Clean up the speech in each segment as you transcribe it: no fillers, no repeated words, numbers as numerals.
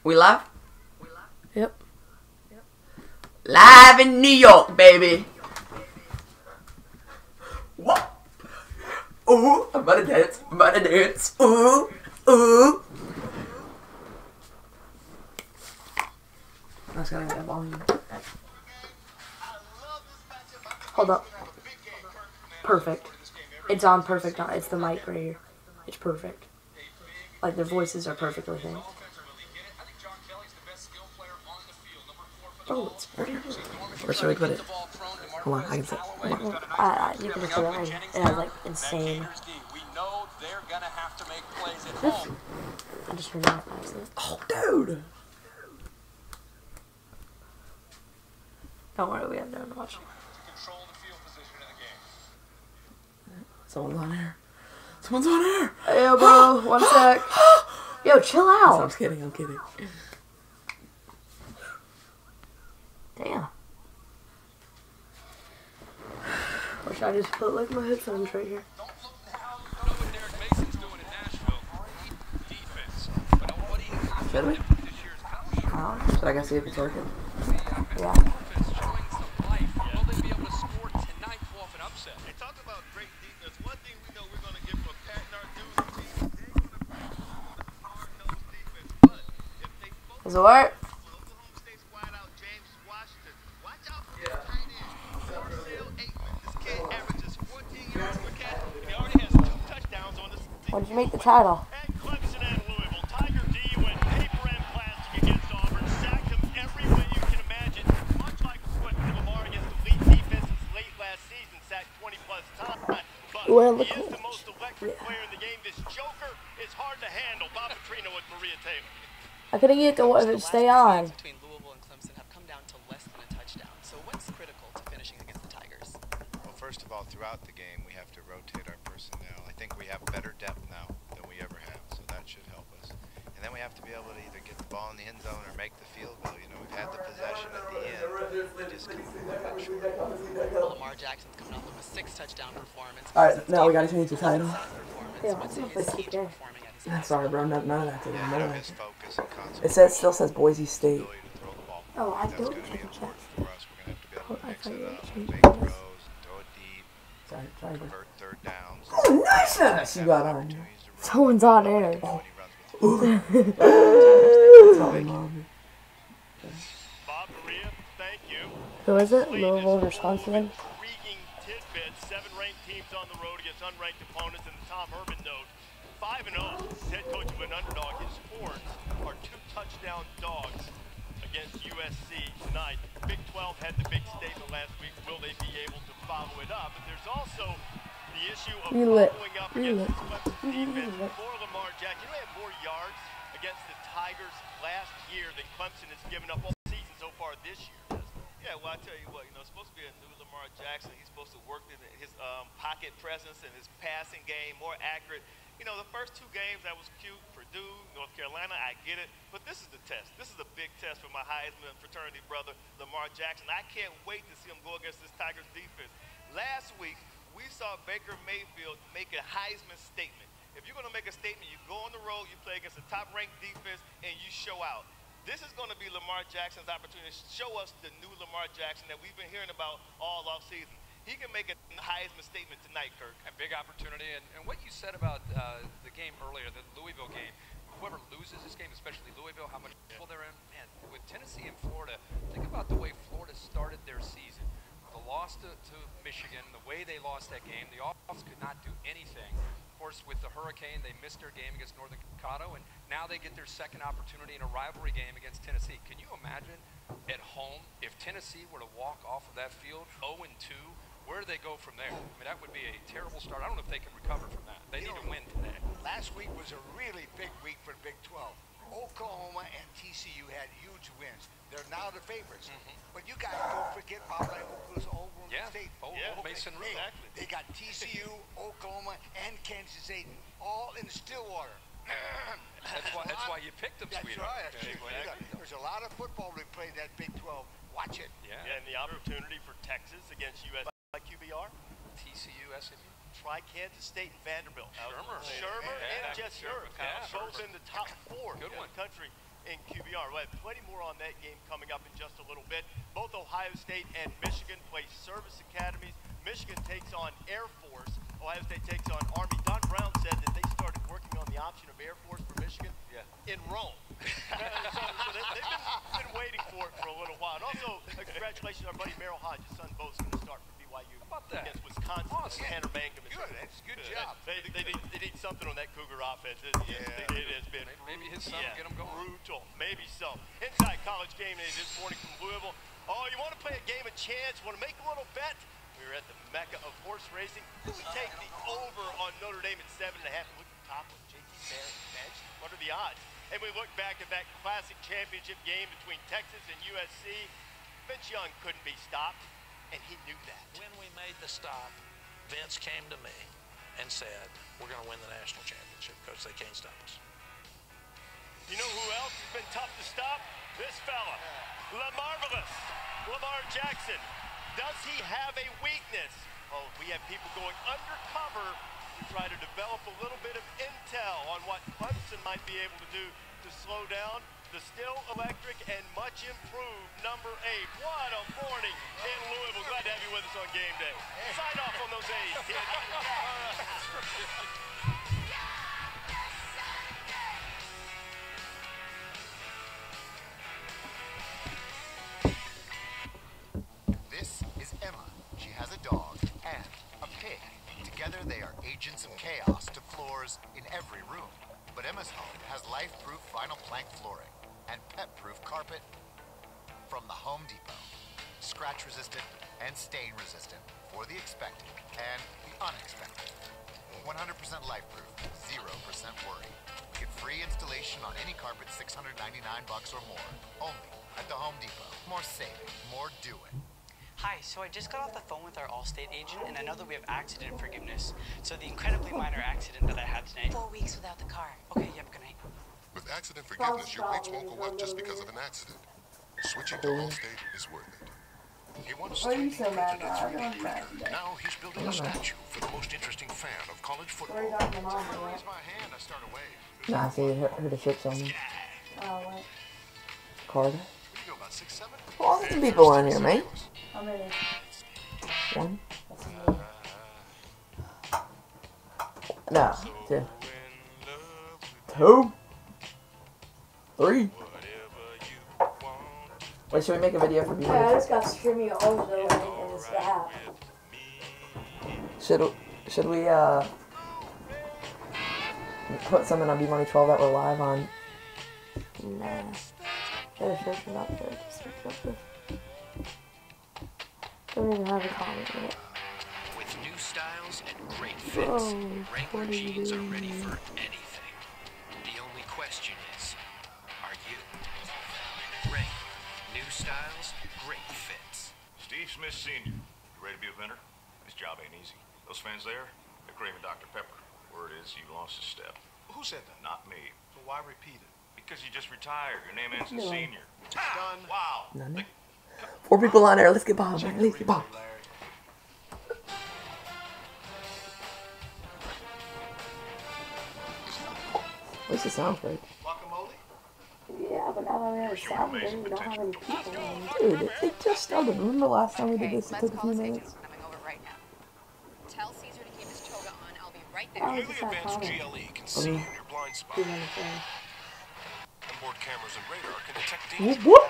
We live? Yep. Live in New York, baby. What? Ooh, I'm about to dance. I'm about to dance. Ooh, ooh. I was gonna get volume. Hold up. Perfect. It's on perfect. It's the mic right here. It's perfect. Like their voices are perfectly synced. Oh, it's perfect. Where should we put it? Hold on, I can sit. You can just put it right here. It has like insane. Oops. I just turned it off by accident. Oh, dude. Don't worry, we have no one watching. Someone's on air. Someone's on air. Hey, bro. One sec. Yo, chill out. I'm kidding. I'm kidding. Damn. Wish I just put like my headphones right here. Should we? Should I go see if it's working? Yeah. Does it work? What did you make the title? Well, look. I couldn't get to stay on. Between Louisville and Clemson have come down to less than a touchdown. So what's critical to finishing against the Tigers? Well, first of all, throughout the game, we have to rotate our personnel. I think we have better depth now than we ever have, so that should help us. And then we have to be able to either get the ball in the end zone or make the field goal. You know, we've had the possession at the end. We just couldn't do that short. Well, Lamar Jackson's coming off of a 6-touchdown performance. Alright, now we gotta change the title. Yeah, What's his key to performing at his highest Sorry, bro. None of that today. None of His that. focus and It still says Boise State. ability to throw the ball. Oh, I That's don't going to be check the important chat. for us. We're going to have to be able to I mix thought it you were up, changing make this. throws, throw it deep, Sorry. convert third downs. Oh, niceness you got on. Someone's on air. Oh. Bob Maria, thank you. Who is it? Louisville, Wisconsin. Intriguing tidbits. 7 ranked teams on the road against unranked opponents, and the Tom Herman note. 5-0. Head coach of an underdog. His Horns are 2 touchdown dogs against USC tonight. Big 12 had the big statement last week. Will they be able to follow it up? But there's also the issue of following up against the Clemson defense. For Lamar Jackson, he had more yards against the Tigers last year than Clemson has given up all season so far this year. Yeah, well, I tell you what, it's supposed to be a new Lamar Jackson. He's supposed to work in his pocket presence and his passing game, more accurate. The first 2 games, that was cute. Purdue, North Carolina, I get it. But this is the test. This is a big test for my Heisman fraternity brother, Lamar Jackson. I can't wait to see him go against this Tigers defense. Last week, we saw Baker Mayfield make a Heisman statement. If you're going to make a statement, you go on the road, you play against a top-ranked defense, and you show out. This is going to be Lamar Jackson's opportunity to show us the new Lamar Jackson that we've been hearing about all offseason. He can make a Heisman statement tonight, Kirk. A big opportunity. And what you said about the game earlier, the Louisville game, whoever loses this game, especially Louisville, how much trouble they're in. Man, with Tennessee and Florida, think about the way Florida started their season. The loss to Michigan, the way they lost that game, the offense could not do anything. Of course, with the Hurricane, they missed their game against Northern Colorado, and now they get their second opportunity in a rivalry game against Tennessee. Can you imagine at home if Tennessee were to walk off of that field 0-2? Where do they go from there? I mean, that would be a terrible start. I don't know if they can recover from that. They need to win today. Last week was a really big week for the Big 12. Oklahoma and TCU had huge wins. They're now the favorites. But you guys don't forget Bob Oklahoma's Oklahoma State. Mason Rudolph. Exactly. They got TCU, Oklahoma, and Kansas State all in Stillwater. That's why you picked them, sweetheart. That's right. There's a lot of football we played that Big 12. Watch it. Yeah, and the opportunity for Texas against USC like QBR. TCU, SMU? Try Kansas State and Vanderbilt. Shermer. And Jesse Erb. Both in the top 4 in the country in QBR. We'll have plenty more on that game coming up in just a little bit. Both Ohio State and Michigan play service academies. Michigan takes on Air Force. Ohio State takes on Army. Don Brown said that they started working on the option of Air Force for Michigan in Rome. so they've been waiting for it for a little while. And also, congratulations to our buddy Merrill Hodge. His son Bo's going to start for BYU against Wisconsin. Awesome. Tanner Mangum. Good. That's good job. They need something on that Cougar offense. It has been Maybe his son will get him going. brutal. Maybe so. Inside College Game Day this morning from Louisville. Oh, you want to play a game of chance? Want to make a little bet? We're at the mecca of horse racing. We take the over on Notre Dame at 7.5. Look at the top of JT Barrett's bench. What are the odds? And we look back at that classic championship game between Texas and USC. Vince Young couldn't be stopped, and he knew that. When we made the stop, Vince came to me and said, we're going to win the national championship because they can't stop us. You know who else has been tough to stop? This fella, LaMarvelous, Lamar Jackson. Does he have a weakness? Oh, we have people going undercover to try to develop a little bit of intel on what Clemson might be able to do to slow down the still electric and much improved number 8. What a morning in Louisville. Glad to have you with us on Game Day. Sign off on those A's, kid. This is Emma. She has a dog and a pig. Together they are agents of chaos to floors in every room. But Emma's home has life-proof vinyl plank flooring and pet-proof carpet from the Home Depot. Scratch-resistant and stain-resistant for the expected and the unexpected. 100% life-proof, 0% worry. Get free installation on any carpet $699 or more. Only at the Home Depot. More saving, more doing. Hi, so I just got off the phone with our Allstate agent, and I know that we have accident forgiveness. So the incredibly minor accident that I had tonight. 4 weeks without the car. Okay, yep, good night. With accident forgiveness, your rates won't go up just because of an accident. Switching to Allstate is worth it. He wants Why are you so mad now? I now. don't mad today. Now he's building a statue for the most interesting fan of college football. Where are you talking about? Raise my hand, I start a wave. Nah, see, her the shit's on me. Oh, what? Card. What do you know about 6'7"? Well, there's some people in here, mate. How many? 1. No, 2. 2. 3. Wait, should we make a video for people? Yeah, I just got streaming all of the link in this app. Should we put something on B-Money 12 that we're live on? Nah. They're searching up there. Don't even have a comment yet. With new styles and great fits, Wrangler jeans are ready for anything. The only question is, are you? Wrangler, new styles, great fits. Steve Smith Sr., you ready to be a vendor? This job ain't easy. Those fans there, they're craving Dr. Pepper. Word is you lost a step. Who said that? Not me. So why repeat it? Because you just retired. Your name ends in senior. Done. Wow. None. 4 people on there. Let's get Bob, man. Let's get Bob. At least it sounds great. Yeah, but now that we have a sound, we don't have any people on. Dude, it just started. Remember last time we did this? It took a few minutes. Coming over right now. Tell Caesar to keep his toga on. I'll be right I there. was Newly just not advanced calling. GLE can see in your blind spot. Onboard cameras and radar can detect danger Whoop,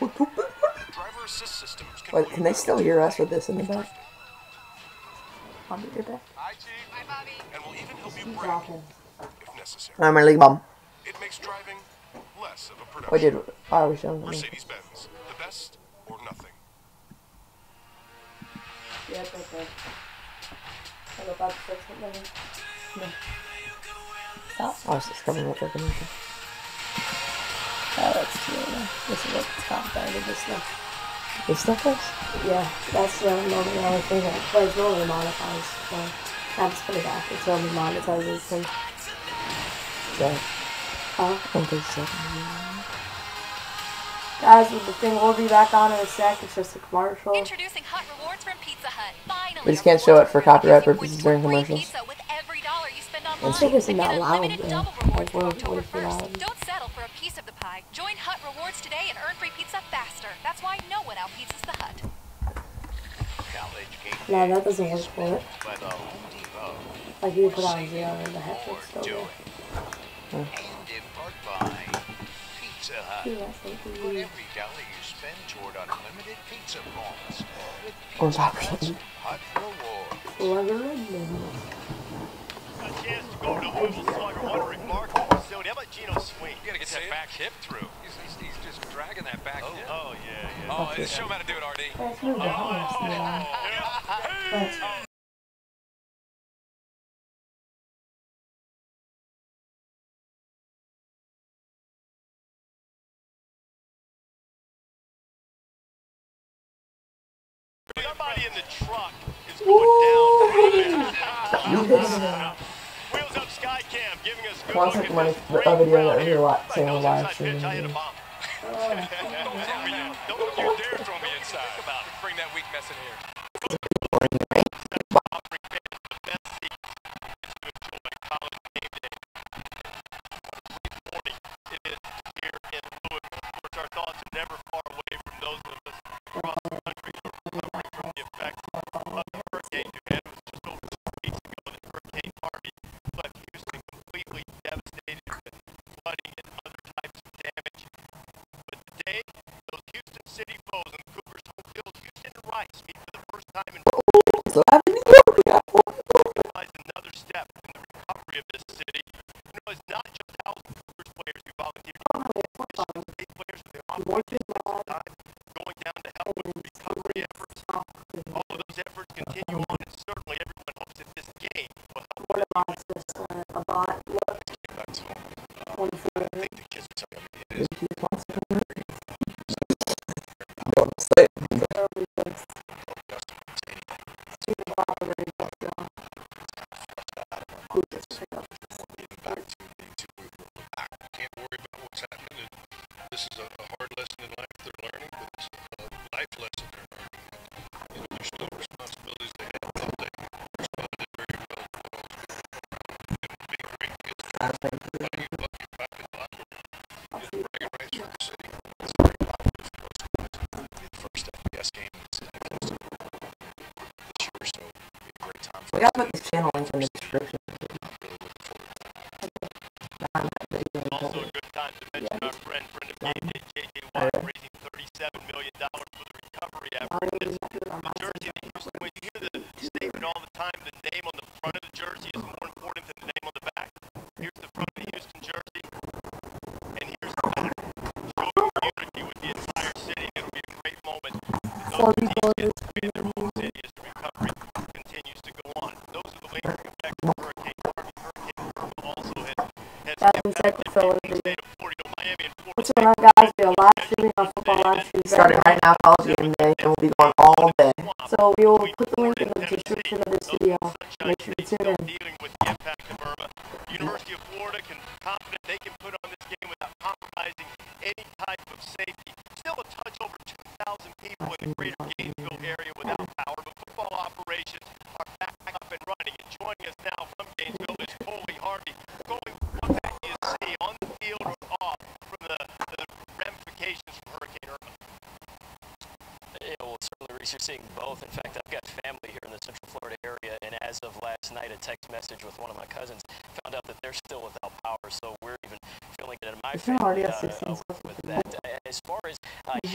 all whoop. around you. Driver assist systems can Wait, can they still hear us with this in the back? I'll be right back. Hi, Bobby. And will even help you brake if necessary. I'm gonna leave Bob. It makes driving less of a production. Wait, dude. Why are we showing them? Mercedes-Benz, the best or nothing. Yeah, it's right there. I'm about to fix it later. No. Stop. Oh, it's just coming right there. Oh, that's too low. This is what the top part of this stuff. This stuff is? Yeah, that's normally the only thing that plays normally modifies. So, I just put it back. It's only monetizes thing. So, Huh? I don't think so. Guys, the thing will be back on in a sec. It's just a commercial. Introducing Hut Rewards from Pizza Hut. Finally, We just can't show it for copyright purposes during commercials. pizza with every dollar you spend It's online. still isn't that And loud, unlimited though. double rewards Like, through what October if you're 1st. loud? Don't settle for a piece of the pie. Join Hut Rewards today and earn free pizza faster. That's why no one out-pizzas the Hut. No, that doesn't work for it. By the Home Depot. Like, you put on zero and the headset's still there. And in part by Pizza Hut. Put every dollar you spend toward unlimited pizza promise with Pizza Hut's Hut Rewards. A chance to go to Louisville Slugger. What a remarkable facility. How about Geno swing? You gotta get that back hip through. He's just dragging that back hip. Oh, yeah. Oh, show him how to do it, RD. Somebody in the truck is going down. Wheels up Skycam, giving us good Once look money at for the video that we were saying a live stream. I hit a bomb. Don't you dare throw me inside. Think about it. Bring that weak mess in here. Our thoughts are never far away from those of us across the country who are recovering from the effects of the hurricane. It was just over 2 weeks ago that Hurricane Harvey left Houston completely devastated with flooding and other types of damage. But today, those Houston City foes on the Cougars' home field, Houston and Rice meet for the first time in 4 years. Another step in the recovery of this city. You know, it's not just how Cougars players who volunteered. State players with their time going down to help with recovery efforts. All of those efforts continue on, and certainly everyone hopes that this game will help. What about this? About what? I think the kids are telling me it is. Can't worry about what's happening. This is a hard lesson in life they're learning, but it's a life lesson they're learning. You know, there's still responsibilities they have. They responded very well. It would be great kids to you bucket back in the locker room. Bragging rights for the city. It's very popular for most guys. The first FBS game in the city close to this year, so it'd be a great time for We gotta put this channel link in the description. Also a good time to mention our friend of Gameday, J.J. Watt, raising $37 million for the recovery effort. The jersey that Houston, when you hear the statement all the time, the name on the front of the jersey is more important than the name on the back. Here's the front of the Houston jersey, and here's the back. Showing unity with the entire city. It'll be a great moment. Those teams get to be in their home city as the recovery continues to go on. Those are the lingering effects of Hurricane Harvey. Hurricane Irma also has impacted the state of Florida, Miami, and Florida. What's going on, guys? We are live streaming on football live stream. Starting right now, College Game Day, and we'll be going all day. So we will put the link in the description of this video. Make sure to tune in. Dealing with the impact of Irma. University of Florida can confident they can put on this game without compromising any type of safety. Still a touch over 2,000 people in the greater Gainesville area without power, but football operations are back up and running. And joining us now from Gainesville is Coley Harvey. Coley, what do you see on the field or off from the ramifications from Hurricane Irma? Yeah, well, certainly, Reese, you're seeing both. In fact, I've got family here in the Central Florida area, and as of last night, a text message with one of my cousins found out that they're still without power, so we're even feeling it in my family with that. As far as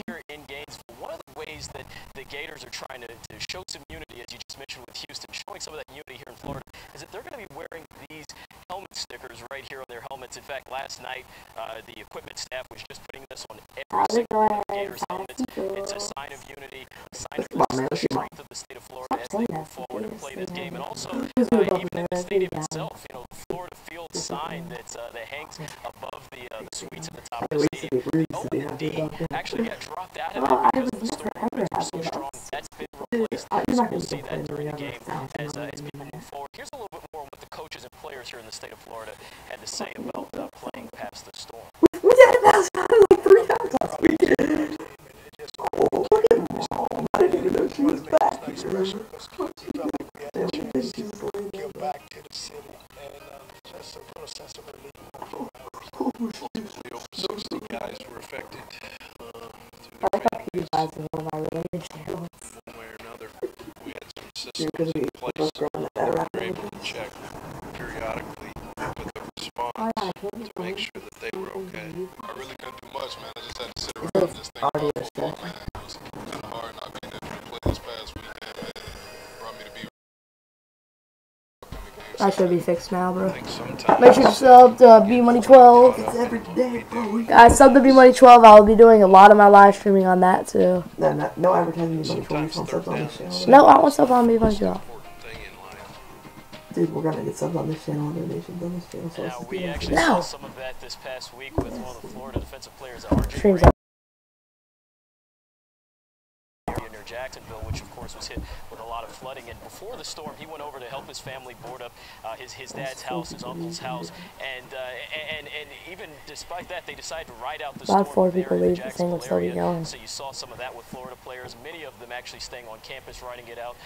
here in Gainesville, one of the ways that the Gators are trying to show some unity, as you just mentioned with Houston, showing some of that unity here in Florida, is that they're going to be wearing these helmet stickers right here on their helmets. In fact, last night, the equipment staff was just putting this on every single one of the Gators helmets. It's a sign of unity, a sign of the strength of the state of Florida as they move forward and play this game. And also, even in the stadium itself, you know, the Florida Field sign that hangs above the suites at the top of the stadium. The O and D actually got dropped out of it because the storm winds were so strong. That's been replaced. So we'll see that during the game as people move forward. Here's a little bit more on what the coaches and players here in the state of Florida had to say about playing past the storm. We did it last time, like 3 times last week. felt like we had a chance to give back to the city and just a real sense of relief. Ultimately, over 60 guys were affected. I like how PewDiePie's in one of my related channels. One way or another, we had some systems in place that we were able to check periodically with the response to make sure that they were okay. I really couldn't do much, man. I just had to sit around and just think about football, man. It was kind of hard not being able to play this past weekend, man. It brought me to be. I should be fixed now, bro. Make sure to sub to B-Money12. It's every day, bro. Guys, sub to B-Money12. I'll be doing a lot of my live streaming on that too. No advertising B-Money12. We want subs on this channel. No, I want subs on B-Money12. Dude, we're gonna get subs on this channel and donations on this channel. So Now, we actually saw some of that this past week with one of the Florida defensive players, RJ near Jacksonville, which of course was hit with a lot of flooding. And before the storm, he went over to help his family board up his dad's house, his uncle's house, and even despite that, they decided to ride out the storm. About 4 people leave, the thing will still be going. So you saw some of that with Florida players, many of them actually staying on campus riding it out.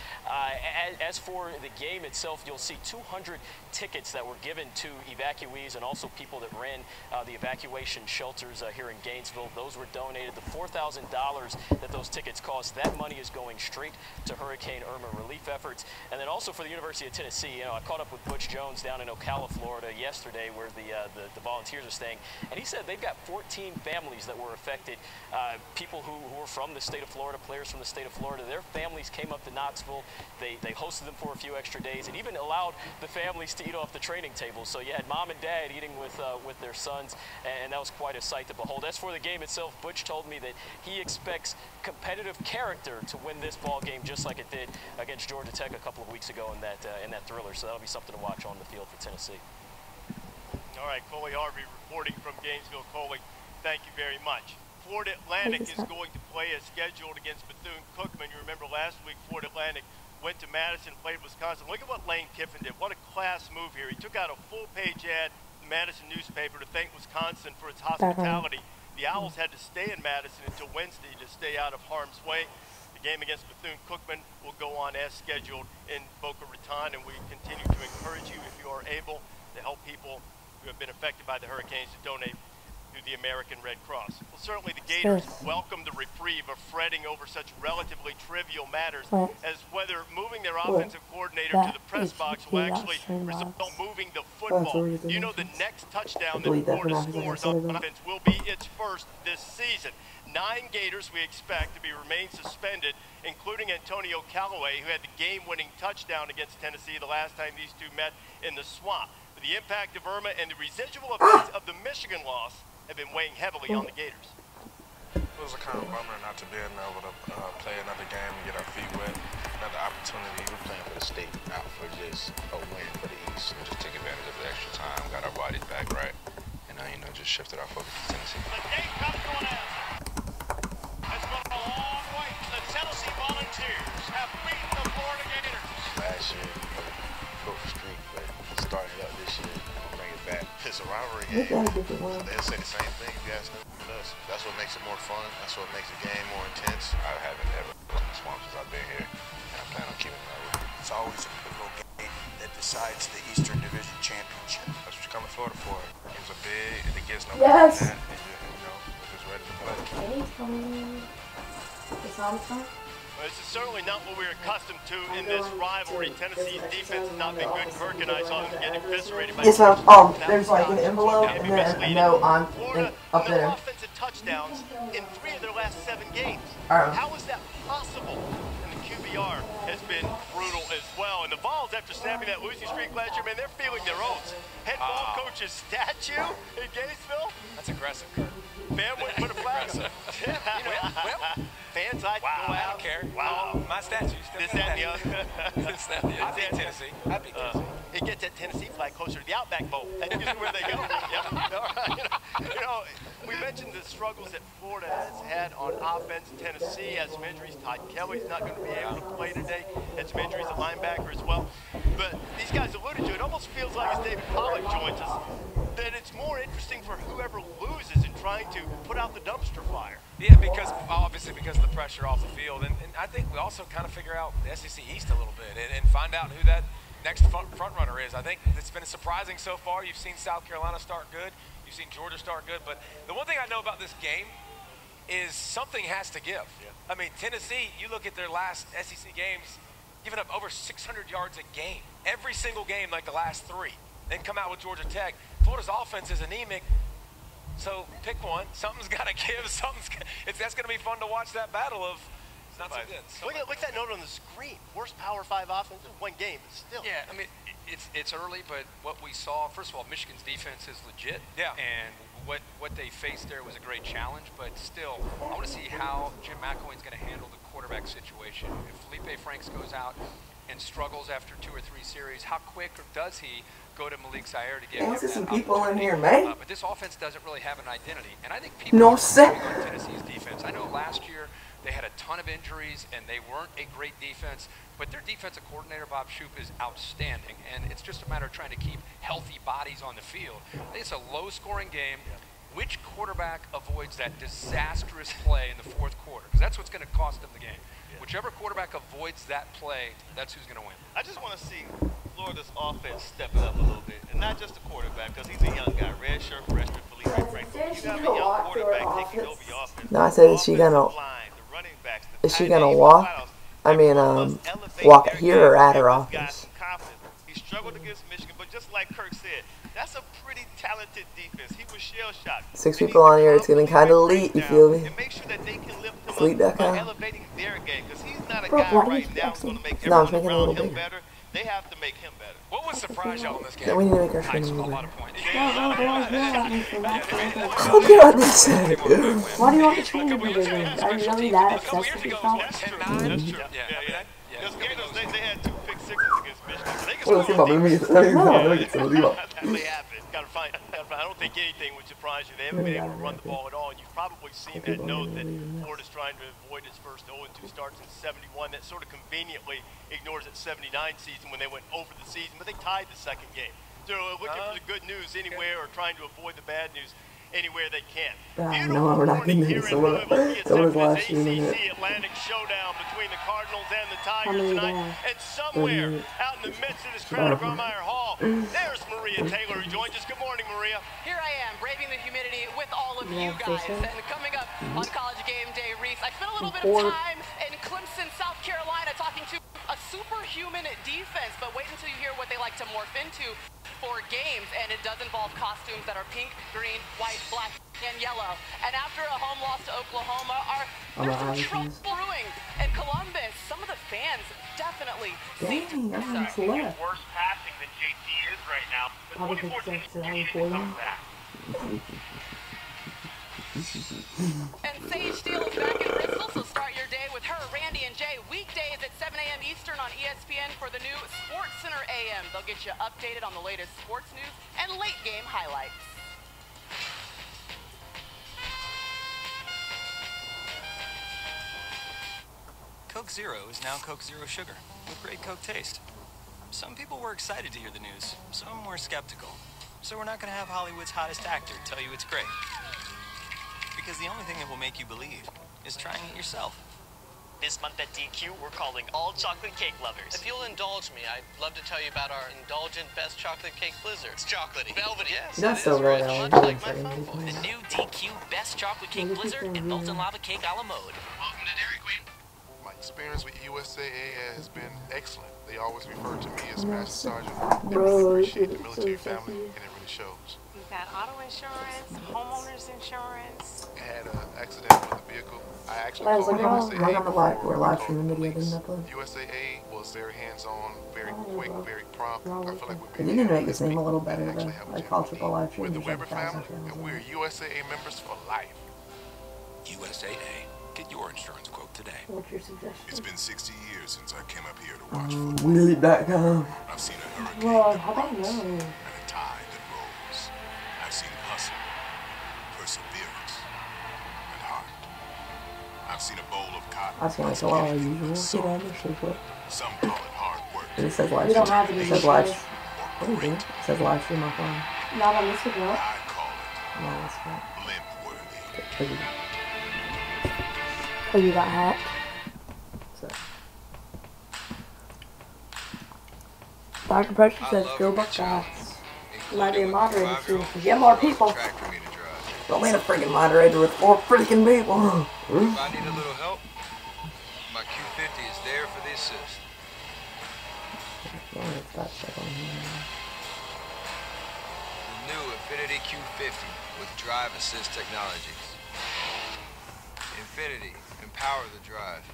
As for the game itself, you'll see 200 tickets that were given to evacuees and also people that ran the evacuation shelters here in Gainesville. Those were donated. The $4,000 that those tickets cost, that money is going straight to Hurricane Irma relief efforts. And then also for the University of Tennessee, I caught up with Butch Jones down in Ocala, Florida yesterday, where the volunteers are staying, and he said they've got 14 families that were affected. People who were from the state of Florida, players from the state of Florida, their families came up to Knoxville. They hosted them for a few extra days and even allowed the families to eat off the training table. So you had mom and dad eating with their sons, and that was quite a sight to behold. As for the game itself, Butch told me that he expects competitive character to win this ball game, just like it did against Georgia Tech a couple of weeks ago in that thriller. So that'll be something to watch on the field for Tennessee. All right, Coley Harvey reporting from Gainesville. Coley, thank you very much. Florida Atlantic is going to play as scheduled against Bethune-Cookman. You remember last week Florida Atlantic went to Madison, played Wisconsin. Look at what Lane Kiffin did. What a class move here. He took out a full-page ad in the Madison newspaper to thank Wisconsin for its hospitality. The Owls had to stay in Madison until Wednesday to stay out of harm's way. The game against Bethune-Cookman will go on as scheduled in Boca Raton, and we continue to encourage you, if you are able, to help people who have been affected by the hurricanes to donate to the American Red Cross. Well, certainly the Gators welcome the reprieve of fretting over such relatively trivial matters as whether moving their offensive coordinator to the press box will actually result in moving the football. You know, the next touchdown that Florida scores on offense will be its first this season. 9 Gators we expect to remain suspended, including Antonio Callaway, who had the game-winning touchdown against Tennessee the last time these two met in the swamp. The impact of Irma and the residual effects of the Michigan loss have been weighing heavily on the Gators. It was a kind of bummer not to be able to play another game and get our feet wet. Another opportunity. We're playing for the state, not for just a win for the East. We just take advantage of the extra time, got our bodies back right, and just shifted our focus to Tennessee. The game comes to an end. It's been a long wait. The Tennessee Volunteers have beaten the Florida Gators. Last year, broke the streak, but starting it up this year, bring it back. It's a rivalry game. They'll say the same thing you guys know with us. That's what makes it more fun. That's what makes the game more intense. I haven't ever been in the swamp since I've been here, and I plan on keeping it that way. It's always a pivotal game that decides the Eastern Division Championship. That's what you coming to Florida for. It's a big, and it gets no Yes. better than that. We're just ready to play. Well, this is certainly not what we're accustomed to in this rivalry. Tennessee's defense has not been good. Kirk and I saw them get eviscerated by Yes, ma'am. There's like an envelope and then a note on up there. offensive touchdowns in 3 of their last 7 games. How is that possible? And the QBR has been brutal as well. And the Vols, after snapping that losing streak last year, man, they're feeling their oats. Head ball coach's statue in Gainesville. That's aggressive, Kurt. Fan wouldn't put a flag on. Fans like to go out. I don't care. Wow. My statue. This, that, and the other. This, that, and the other. I beat Tennessee. I beat Tennessee. It gets that Tennessee flag closer to the Outback Bowl. That's usually where they go. We mentioned the struggles that Florida has had on offense. Tennessee has some injuries. Todd Kelly's not going to be able to play today. Had some injuries at linebacker as well. But these guys alluded to it. Almost feels like as David Pollack joins us, that it's more interesting for whoever loses in trying to put out the dumpster fire. Yeah, obviously because of the pressure off the field. And I think we also kind of figure out the SEC East a little bit and find out who that next front runner is. I think it's been surprising so far. You've seen South Carolina start good. You've seen Georgia start good. But the one thing I know about this game is something has to give. Yeah. I mean, Tennessee, you look at their last SEC games, giving up over 600 yards a game. Every single game like the last 3. Then come out with Georgia Tech. Florida's offense is anemic. So pick one. Something's got to give. That's going to be fun to watch that battle of. It's not so good. Look at that note on the screen. Worst Power 5 offense in one game, but still. Yeah, I mean, it's early, but what we saw, first of all, Michigan's defense is legit. Yeah. And what they faced there was a great challenge, but still, I want to see how Jim McElwain's going to handle the quarterback situation. If Felipe Franks goes out and struggles after 2 or 3 series, how quick does he go to Malik Zaire to get him that some people in here, man. But this offense doesn't really have an identity, and I think people are on Tennessee's defense. I know last year they had a ton of injuries, and they weren't a great defense, but their defensive coordinator, Bob Shoop, is outstanding, and it's just a matter of trying to keep healthy bodies on the field. I think it's a low-scoring game. Which quarterback avoids that disastrous play in the 4th quarter? Because that's what's going to cost them the game. Whichever quarterback avoids that play, that's who's going to win. I just want to see Florida's offense step it up a little bit, and not just the quarterback, because he's a young guy, redshirt freshman Felipe Franks. You have a young quarterback taking over your offense. No, I said, is she gonna walk? I mean, walk here or at her office? He struggled against Michigan, but just like Kirk said, that's a pretty talented defense. He was shell-shocked. 6 people on here. It's getting kind of elite. You feel me? Elite.com. Elevating their game, because he's not a guy right now who's going to make everyone around him better. They have to make him better. What would surprise y'all in this game? Yeah, we need to make our screen a little bit. Oh God, this is Why do you want the screen to be bigger? Are you really that obsessed with yourself? They had 2 pick sixes against Michigan. Well, see, let me get I don't think anything would surprise you. They haven't been able to run the ball at all, and you've probably seen that note that Florida's trying to avoid its first 0-2 starts in 71. That sort of conveniently ignores its 79 season when they went over the season, but they tied the 2nd game. So looking for the good news anywhere or trying to avoid the bad news anywhere they can. No, we're not getting into someone's last stream in it. Atlantic showdown between the Cardinals and the Tigers tonight. And somewhere out in the midst of this crowd of Grummeyer Hall, there's Maria Taylor who joins us. Good morning, Maria. Here I am, braving the humidity with all of you guys. And coming up on College Game Day, Reese, I spent a little bit of time in Clemson, South Carolina, talking to a superhuman defense. But wait until you hear what they like to morph into for games, and it does involve costumes that are pink, green, white, black, and yellow. And after a home loss to Oklahoma, there's some trouble brewing in Columbus. Some of the fans definitely seem to worse passing than JT is right now. Probably because it's back. And Sage Steele is back in Bristol, so start your day with her, Randy and Jay, weekdays at 7 a.m. Eastern on ESPN for the new Sports Center AM. They'll get you updated on the latest sports news and late game highlights. Coke Zero is now Coke Zero Sugar, with great Coke taste. Some people were excited to hear the news, some were skeptical. So we're not going to have Hollywood's hottest actor tell you it's great. Because the only thing that will make you believe is trying it yourself. This month at DQ, we're calling all chocolate cake lovers. If you'll indulge me, I'd love to tell you about our indulgent best chocolate cake blizzard. It's chocolatey. Velvety. Yes, that's so rich. Much like my phone voice. The new DQ best chocolate cake blizzard and molten lava cake a la mode. Welcome to Dairy Queen. My experience with USAA has been excellent. They always refer to me as Master Sergeant. They appreciate the military family, and it really shows. We've got auto insurance, homeowners insurance. I had an accident with a vehicle. I actually called USAA we're live streaming video, didn't upload. USAA was very hands-on, very quick, very prompt. I feel like They need to make this name a little better though. Like College Football Live Stream. We're the Weber family, and we're USAA members for life. USAA. Get your insurance quote today. What's your suggestion? It's been 60 years since I came up here to watch Willie.com. I've seen a hurricane Well, that how about rocks no? and a tide that rolls. I've seen hustle, perseverance, and heart. I've seen a bowl of cotton. I feel like a lot of usual. Get on this shit. Some call it hard work. It says live We don't have stream. any It says live. issues. What are you doing? It says live stream on my phone. Not on this one, no. I call it No, that's not. limp worthy. Oh, you got hacked? Dr. Pressure says go Buckeyes. You might be a moderator soon. Get more people. Don't mean a freaking moderator with 4 freaking people. If I need a little help, my Q50 is there for the assist. The new Infinity Q50 with drive assist technologies. Infinity, empower the drive.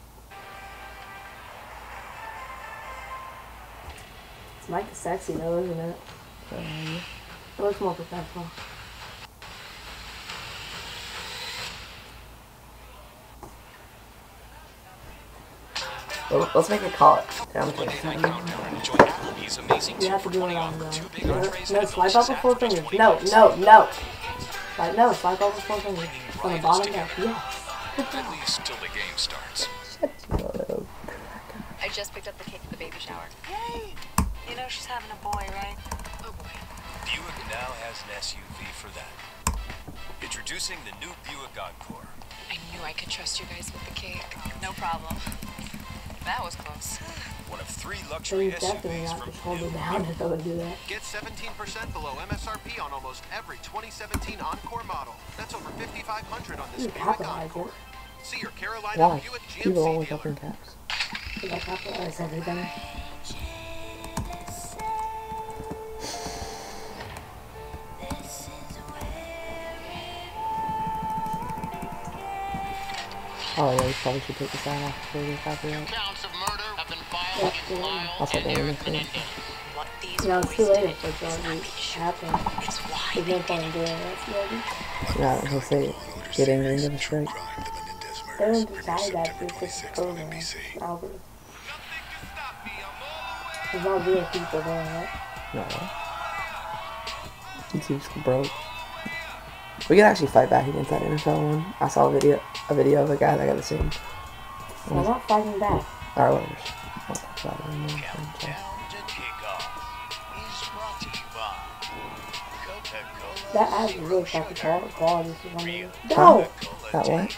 It's Mike is sexy though, isn't it? It looks more professional. Well, let's make a call. Yeah, I'm you have to do it on no, swipe up with 4 fingers. No. Like, no, swipe up with 4 fingers. From the bottom down. Yes. At least till the game starts. I just picked up the cake for the baby shower. Yay! You know she's having a boy, right? Oh boy. Buick now has an SUV for that. Introducing the new Buick Encore. I knew I could trust you guys with the cake. No problem. That was close. One of 3 So luxury you definitely SUVs have from to hold it down if I would do that. Get 17% below MSRP on almost every 2017 Encore model. That's over $5,500 on this You Buick capitalize Encore. it. See your Carolina Why? Buick People GMC always dealer. up in caps. Did I capitalize everything? Oh yeah, we probably should take the sign off before we get copyright. Counts of murder have been filed against Lyle I'll set and that in Eric the thing. Menendez. What these No, it's boys too do, late if it's it's already not be sure. happened. It's why There's they no point in doing that, maybe. Yeah, he'll say, get angry and give a strike. They didn't decide that it's just a program. Albert. There's not real people doing it. No. YouTube's broke. We could actually fight back against that NFL one. I saw a video of a guy that got the same. So I'm not fighting back. Alright, whatever. I'll talk about it in a minute. That ad is really fucking quality. No! That what?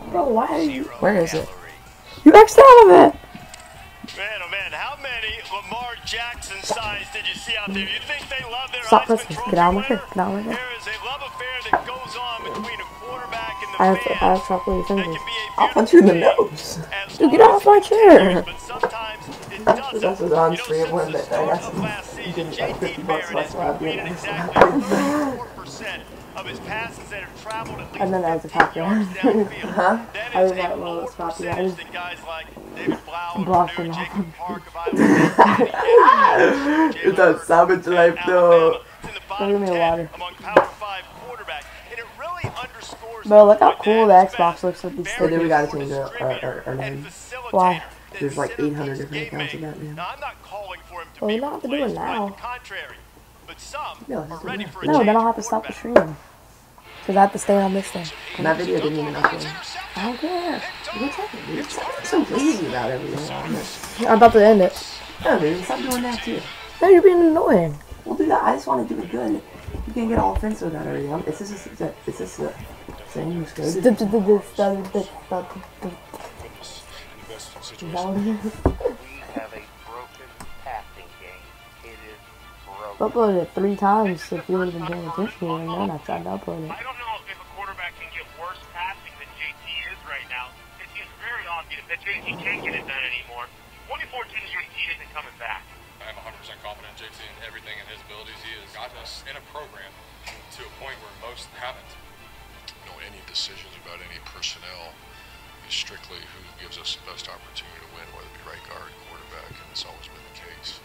Bro, why are you... Where is it? You X'd out of it! Man, oh man, how many Lamar Jackson signs did you see out there? You think they love their Stop Heisman listening. Trophy Get out of my winner? face. Get out of my face. There is a love affair that goes on between a quarterback and the I fans. have trouble with your fingers. I'll punch you in the nose. Dude, get off my chair! But sometimes it doesn't. This is on stream one bit. I got some. You give me like $50 less for being nice. Of his passes that have traveled at least And then as a popular. Huh? I was at one of those popular. I just blocked them off. It's a savage life though. Give me a water. Bro, look how cool the Xbox looks with these Hey, stickers. dude, we gotta change our name. Why? There's like 800 different accounts of that, man. Well, we don't have to do it now. No, No, then I'll have to stop the stream. Because I have to stay on this thing. And that video didn't even upload. I don't care. You're so lazy about everything. I'm about to end it. No, dude, stop doing that too. No, you're being annoying. Well, dude, I just want to do it good. You can't get all offensive about everything. It's just the same as good. Uploaded it 3 times if you would have been paying attention, and then I tried to upload it. I don't know if a quarterback can get worse passing than JT is right now. It seems very obvious that JT can't get it done anymore. 2014 JT isn't coming back. I'm 100% confident in JT and everything and his abilities. He has gotten us in a program to a point where most haven't. You know, any decisions about any personnel is strictly who gives us the best opportunity to win, whether it be right guard, quarterback, and it's always been the case.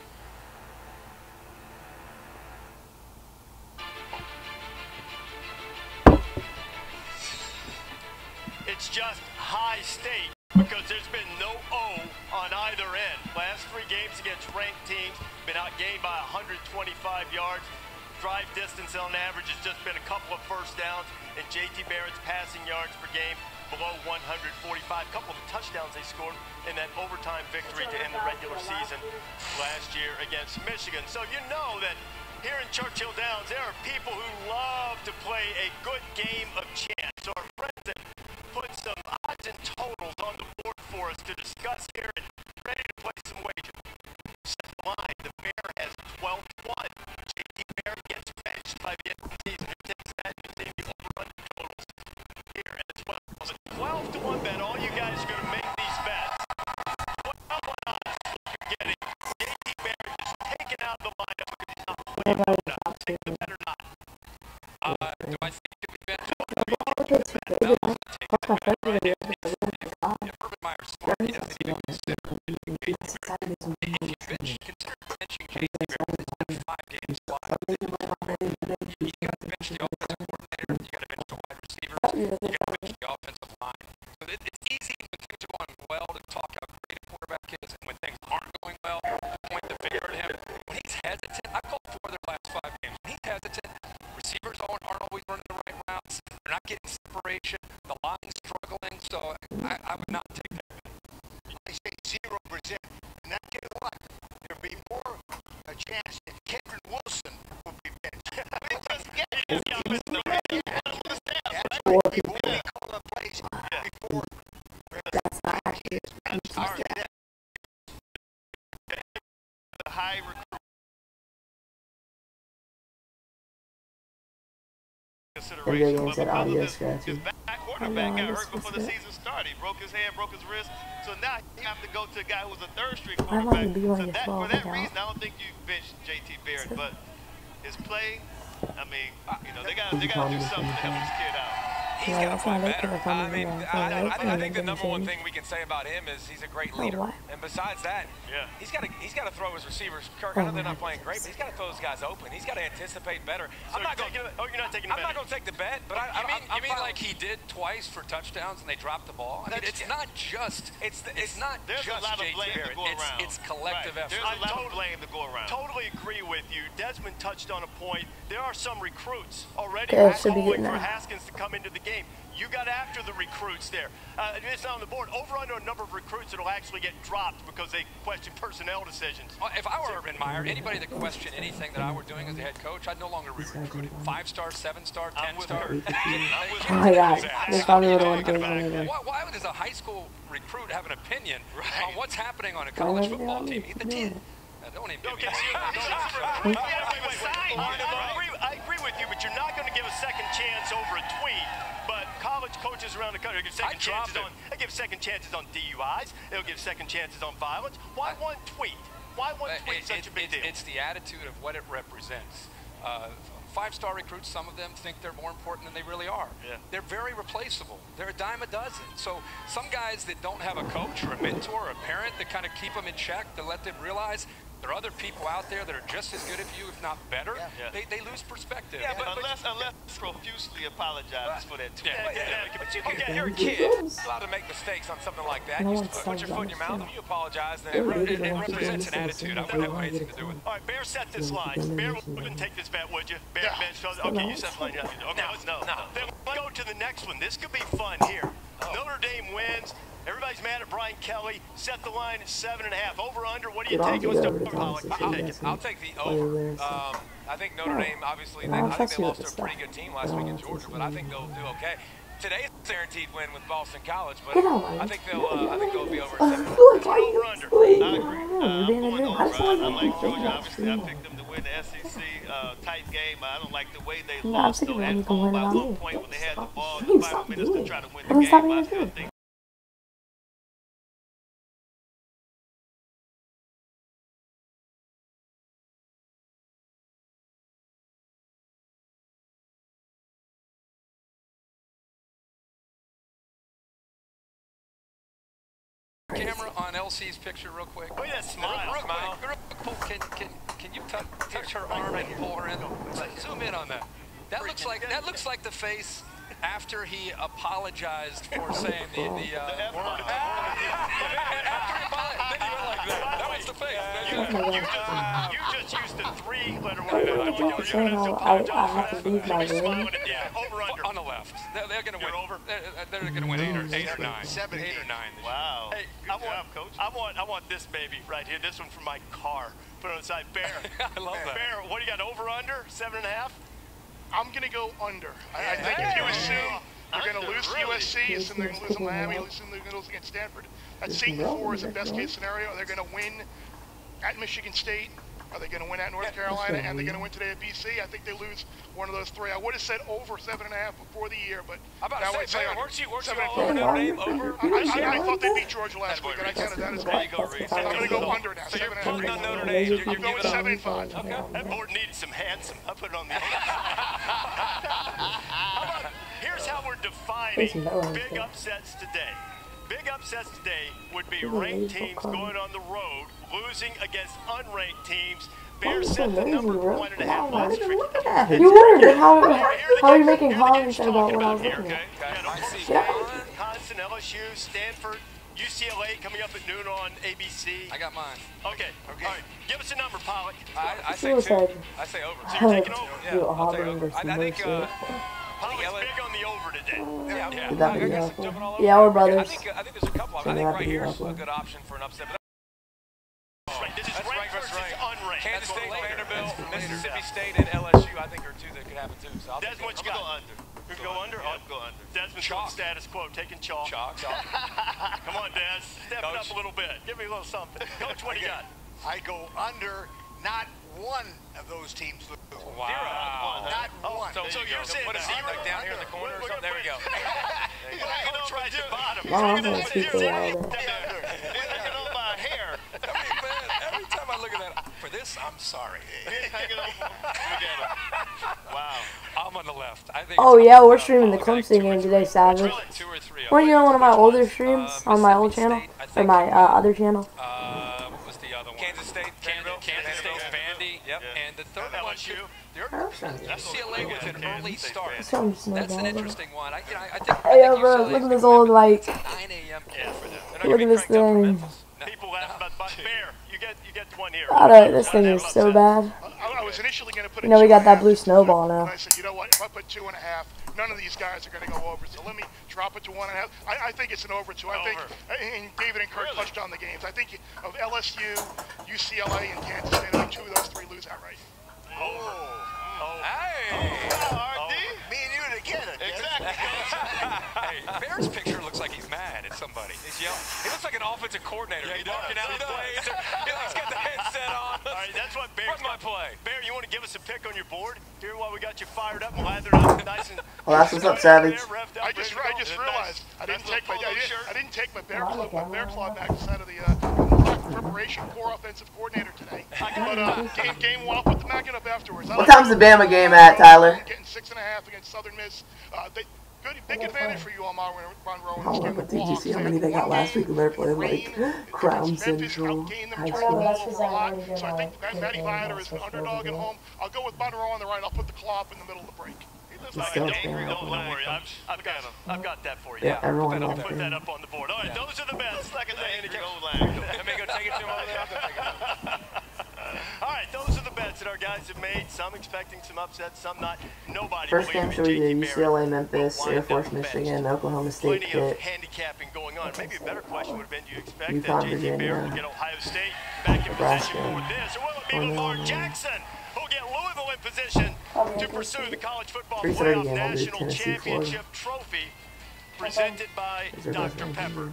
It's just high state because there's been no O on either end. Last 3 games against ranked teams, been outgained by 125 yards. Drive distance on average has just been a couple of first downs, and JT Barrett's passing yards per game below 145. A couple of touchdowns they scored in that overtime victory to end the regular season last year against Michigan. So you know that here in Churchill Downs, there are people who love to play a good game of chance. So our friends that put some odds and totals on the board for us to discuss here and ready to play some wagers. Set the line. 12-1. J.T. Barrett gets benched by the end of the season. Who takes that? You see the over-under totals here as well. So 12-1 bet. All you guys are going to make these bets. 12-1 odds is what you're getting. J.T. Barrett is taken out of the lineup because he's not playing well enough. Take the bet or not. Do I think it would be benched? Urban Meyer's smart. He doesn't even consider benching J.T. Barrett. It's been 5 games live. You got to bench the offensive coordinator. You got to bench the wide receivers. You got to bench the offensive line. So it's easy when things are going well to talk how great a quarterback is, and when things aren't going well, to point the finger at him. When he's hesitant, I called 4 of their last 5 games. When he's hesitant, receivers aren't always running the right routes. They're not getting separation. The line's struggling. So I would not take that. I say 0%. And I tell you what, there'll be more a chance that Kendrick Wilson will be benched. That's not actually The high recruit consideration, but because of his back quarterback got hurt before the season started. He broke his hand, broke his wrist, so now you have to go to a guy who was a third-string quarterback. So for that reason, I don't think you bench J.T. Barrett, but his play, I mean, you know, they got to do something to help this kid out. He's got to play better. I mean, I think the number one thing we can say about him is he's a great leader. And besides that, he's got to throw his receivers. Kirk, I know they're not playing great, but he's got to throw those guys open. He's got to anticipate better. So you're not taking the bet. I'm not going to take the bet, but You mean like he did twice for touchdowns and they dropped the ball? I mean, it's not just J.T. Barrett. It's collective effort. There's a lot of blame to go around. Totally agree with you. Desmond touched on a point. There are some recruits already calling for Haskins to come into the game. You got after the recruits there. It's not on the board. Over under a number of recruits that will actually get dropped because they question personnel decisions. If I were Urban Meyer, anybody that questioned anything that I were doing as a head coach, I'd no longer recruit him. 5-star, 7-star, 10-star. Oh my God, they probably would have won. Why does a high school recruit have an opinion on what's happening on a college football team? The 10. Don't even give me I agree with you, but you're not going to give a second chance over a tweet. But college coaches around the country give second chances on. They give second chances on DUIs. They'll give second chances on violence. Why one tweet? Why one tweet such a big deal? It's the attitude of what it represents. 5-star recruits, some of them think they're more important than they really are. They're very replaceable. They're a dime a dozen. So some guys that don't have a coach or a mentor or a parent that kind of keep them in check, to let them realize there are other people out there that are just as good as you, if not better. They lose perspective. Yeah, but unless profusely apologizes for that tweet. But you're a kid. You're allowed to make mistakes on something like that. You put your foot in your mouth and you apologize. Then it represents an attitude. I wouldn't have anything to do with it. All right, Bear set this line. Bear wouldn't take this bet, would you? Bear bench. Okay, you set the line. Okay, no. Then we'll go to the next one. This could be fun here. Notre Dame wins. Everybody's mad at Brian Kelly. Set the line at 7.5. Over under. What do you take? I'll take the over. I think Notre Dame, obviously, I think they lost to a pretty good team last week in Georgia, but I think they'll do okay. Today's guaranteed win with Boston College, but I think they'll be over 7. Over under. I agree. I'm going over. I like Georgia. Obviously, I picked them to win the SEC tight game. I don't like the way they lost though at home by 1 point when they had the ball. 5 minutes to try to win the game. I still think. Camera on LC's picture real quick. Oh yeah, smile. Real quick. Can you touch her arm and pull her in? Zoom in on that. That looks like the face after he apologized for saying the word. Then he went like that. That was the face. You just used the 3-letter word. I have to leave my room. Over under. On the left. They're going to win. They're going to win 8 or 9. 8 or 9. Wow. Hey, good job, Coach. I want this baby right here. This one from my car. Put it on the side. Bear. I love that. Bear, what do you got? Over under? 7.5? I'm going to go under. I think if you assume they're going to lose to USC, assume they're going to lose to Miami, assume they're going to lose against Stanford, that Satan 4 is the best case scenario. They're going to win at Michigan State. Are they going to win at North Carolina and they're going to win today at BC? I think they lose one of those three. I would have said over 7.5 before the year, but now I say weren't you all over 7.5. Notre Dame over? I thought they beat Georgia last week, and I counted that as a win. I'm going to go under now. So you're putting on Notre Dame. I'm going 7.5. Okay. That board needed some handsome. I put it on the over. Here's how we're defining big upsets today. Big upsets today would be ranked teams going on the road, losing against unranked teams. Bears set the number 1.5 last week. You were. How are you making comments about what I was looking at? Wisconsin, LSU, Stanford, UCLA coming up at noon on ABC. I got mine. Okay. All right. Give us a number, Pollock. I say over. So you're taking over? Yeah, I'll take over. I think Pollock's big on the over today. Yeah, we're brothers. I think there's a couple. I think right here's a good option for an upset. This is ranked versus unranked. Kansas State, Vanderbilt, Mississippi State, and LSU, I think, are two that could happen too. So Desmond, what you got? You go under? I'll go under. Desmond's on status quo, taking chalk. Chalk. Come on, Des. Step it up a little bit. Give me a little something. Coach, what do you got? I go under. Not one of those teams lose. Wow. Not one. So you're saying put a zero like down here in the corner or something? There we go. Coach right at the bottom. I'm going to speak for a while Looking on my hair. Every time I look at that, for this, I'm sorry. Wow. I'm on the left. I think Oh yeah, we're streaming the Clemson game today, Savage. Weren't you on one of my older streams on my old channel or my other channel? What was the other one? Kansas State, Vanderbilt, Kansas State, Vandy. Yep. And the third one, UCLA with an early start. That's an interesting one. I think. Hey, bro, look at this old like. 9 a.m. Look at this thing. People ask about Bear. You get one here. Alright, this thing is so bad. I was initially going to put You know, we got that blue snowball now. I said, you know what, if I put 2.5, none of these guys are going to go over, so let me drop it to 1.5. I think it's an over 2. I think, and David and Kirk touched on the games. I think of LSU, UCLA, and Kansas State, I think 2 of those 3 lose outright. Hey! Me and you together. Exactly. Hey, Bear's picture looks like he's mad at somebody. He's yelling. He looks like an offensive coordinator. He's marking out his plays. He's got the headset on. All right, that's what Bear's my play. Bear, you want to give us a pick on your board? Here while we got you fired up and lathered up, nice and. Well, that's what's up, Savage. I just realized I didn't take my bear claw matches out of the preparation core offensive coordinator today. But game walk with the magnet up afterwards. What time's the Bama game at, Tyler? Getting 6.5 against Southern Miss. Big advantage for you on Monroe. Oh, but did you see how many they got last week when they were playing like Crown Central High School? So I think Matty Viator is an underdog at home. I'll go with Monroe on the right. I'll put the claw up in the middle of the break. Don't worry, I've got that for you. Yeah, everyone I'll put that up on the board. All right, those are the bets. Like I say, let me go take it to him over there. All right, those are the bets that our guys have made. Some expecting some upsets, some not. Nobody. First game should be the UCLA, Memphis, Air Force, Michigan, Oklahoma State, Pitt. Plenty of handicapping going on. Maybe a better question would have been, do you expect UConn, that JT Bear will get Ohio State back in position for this? Or will it be Lamar Jackson who'll get Louisville in position to pursue the College Football Playoff National Championship Trophy presented by Dr. Pepper?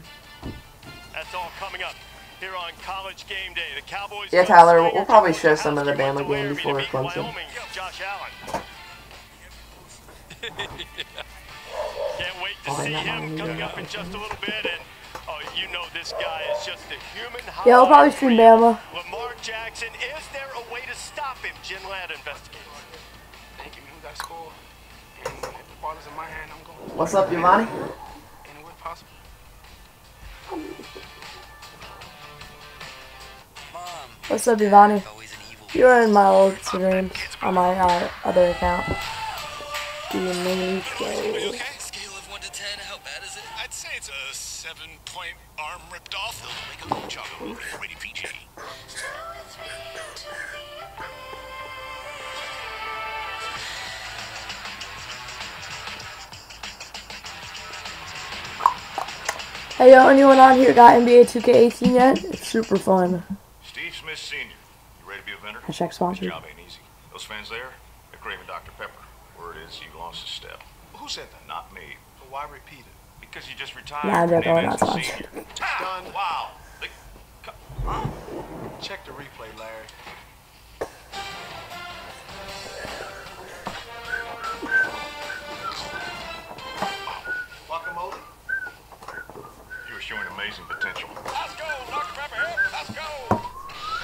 That's all coming up here on College Game Day. The Cowboys. Yeah, Tyler, we'll probably show some of the Bama game before Clemson. Josh Allen. Can't wait to see him coming up in just a little bit. And you know this guy is just a human. Yeah, we'll probably stream Bama. Lamar Jackson. Is there a way to stop him? Jen Ladd investigates. Thank you. That score. And if the ball is in my hand, I'm going. What's up, Giovanni? Any way possible. What's up, Giovanni? You were in my old streams on my other account. Do you mean Okay, scale of 1 to 10, how bad is it? I'd say it's a 7-point arm ripped off. Make a chocolate ready PG. Hey, yo, anyone on here got NBA 2K18 yet? It's super fun. Steve Smith Sr., you ready to be a vendor? Hashtag sponsored. This job ain't easy. Those fans there, they're craving Dr. Pepper. Word is you lost a step. Who said that? Not me. But why repeat it? Because you just retired. Nah, they're Your name not is the sponsored. senior. Wow. Check the replay, Larry. amazing potential. Let's go, Dr. Pepper here. Let's go.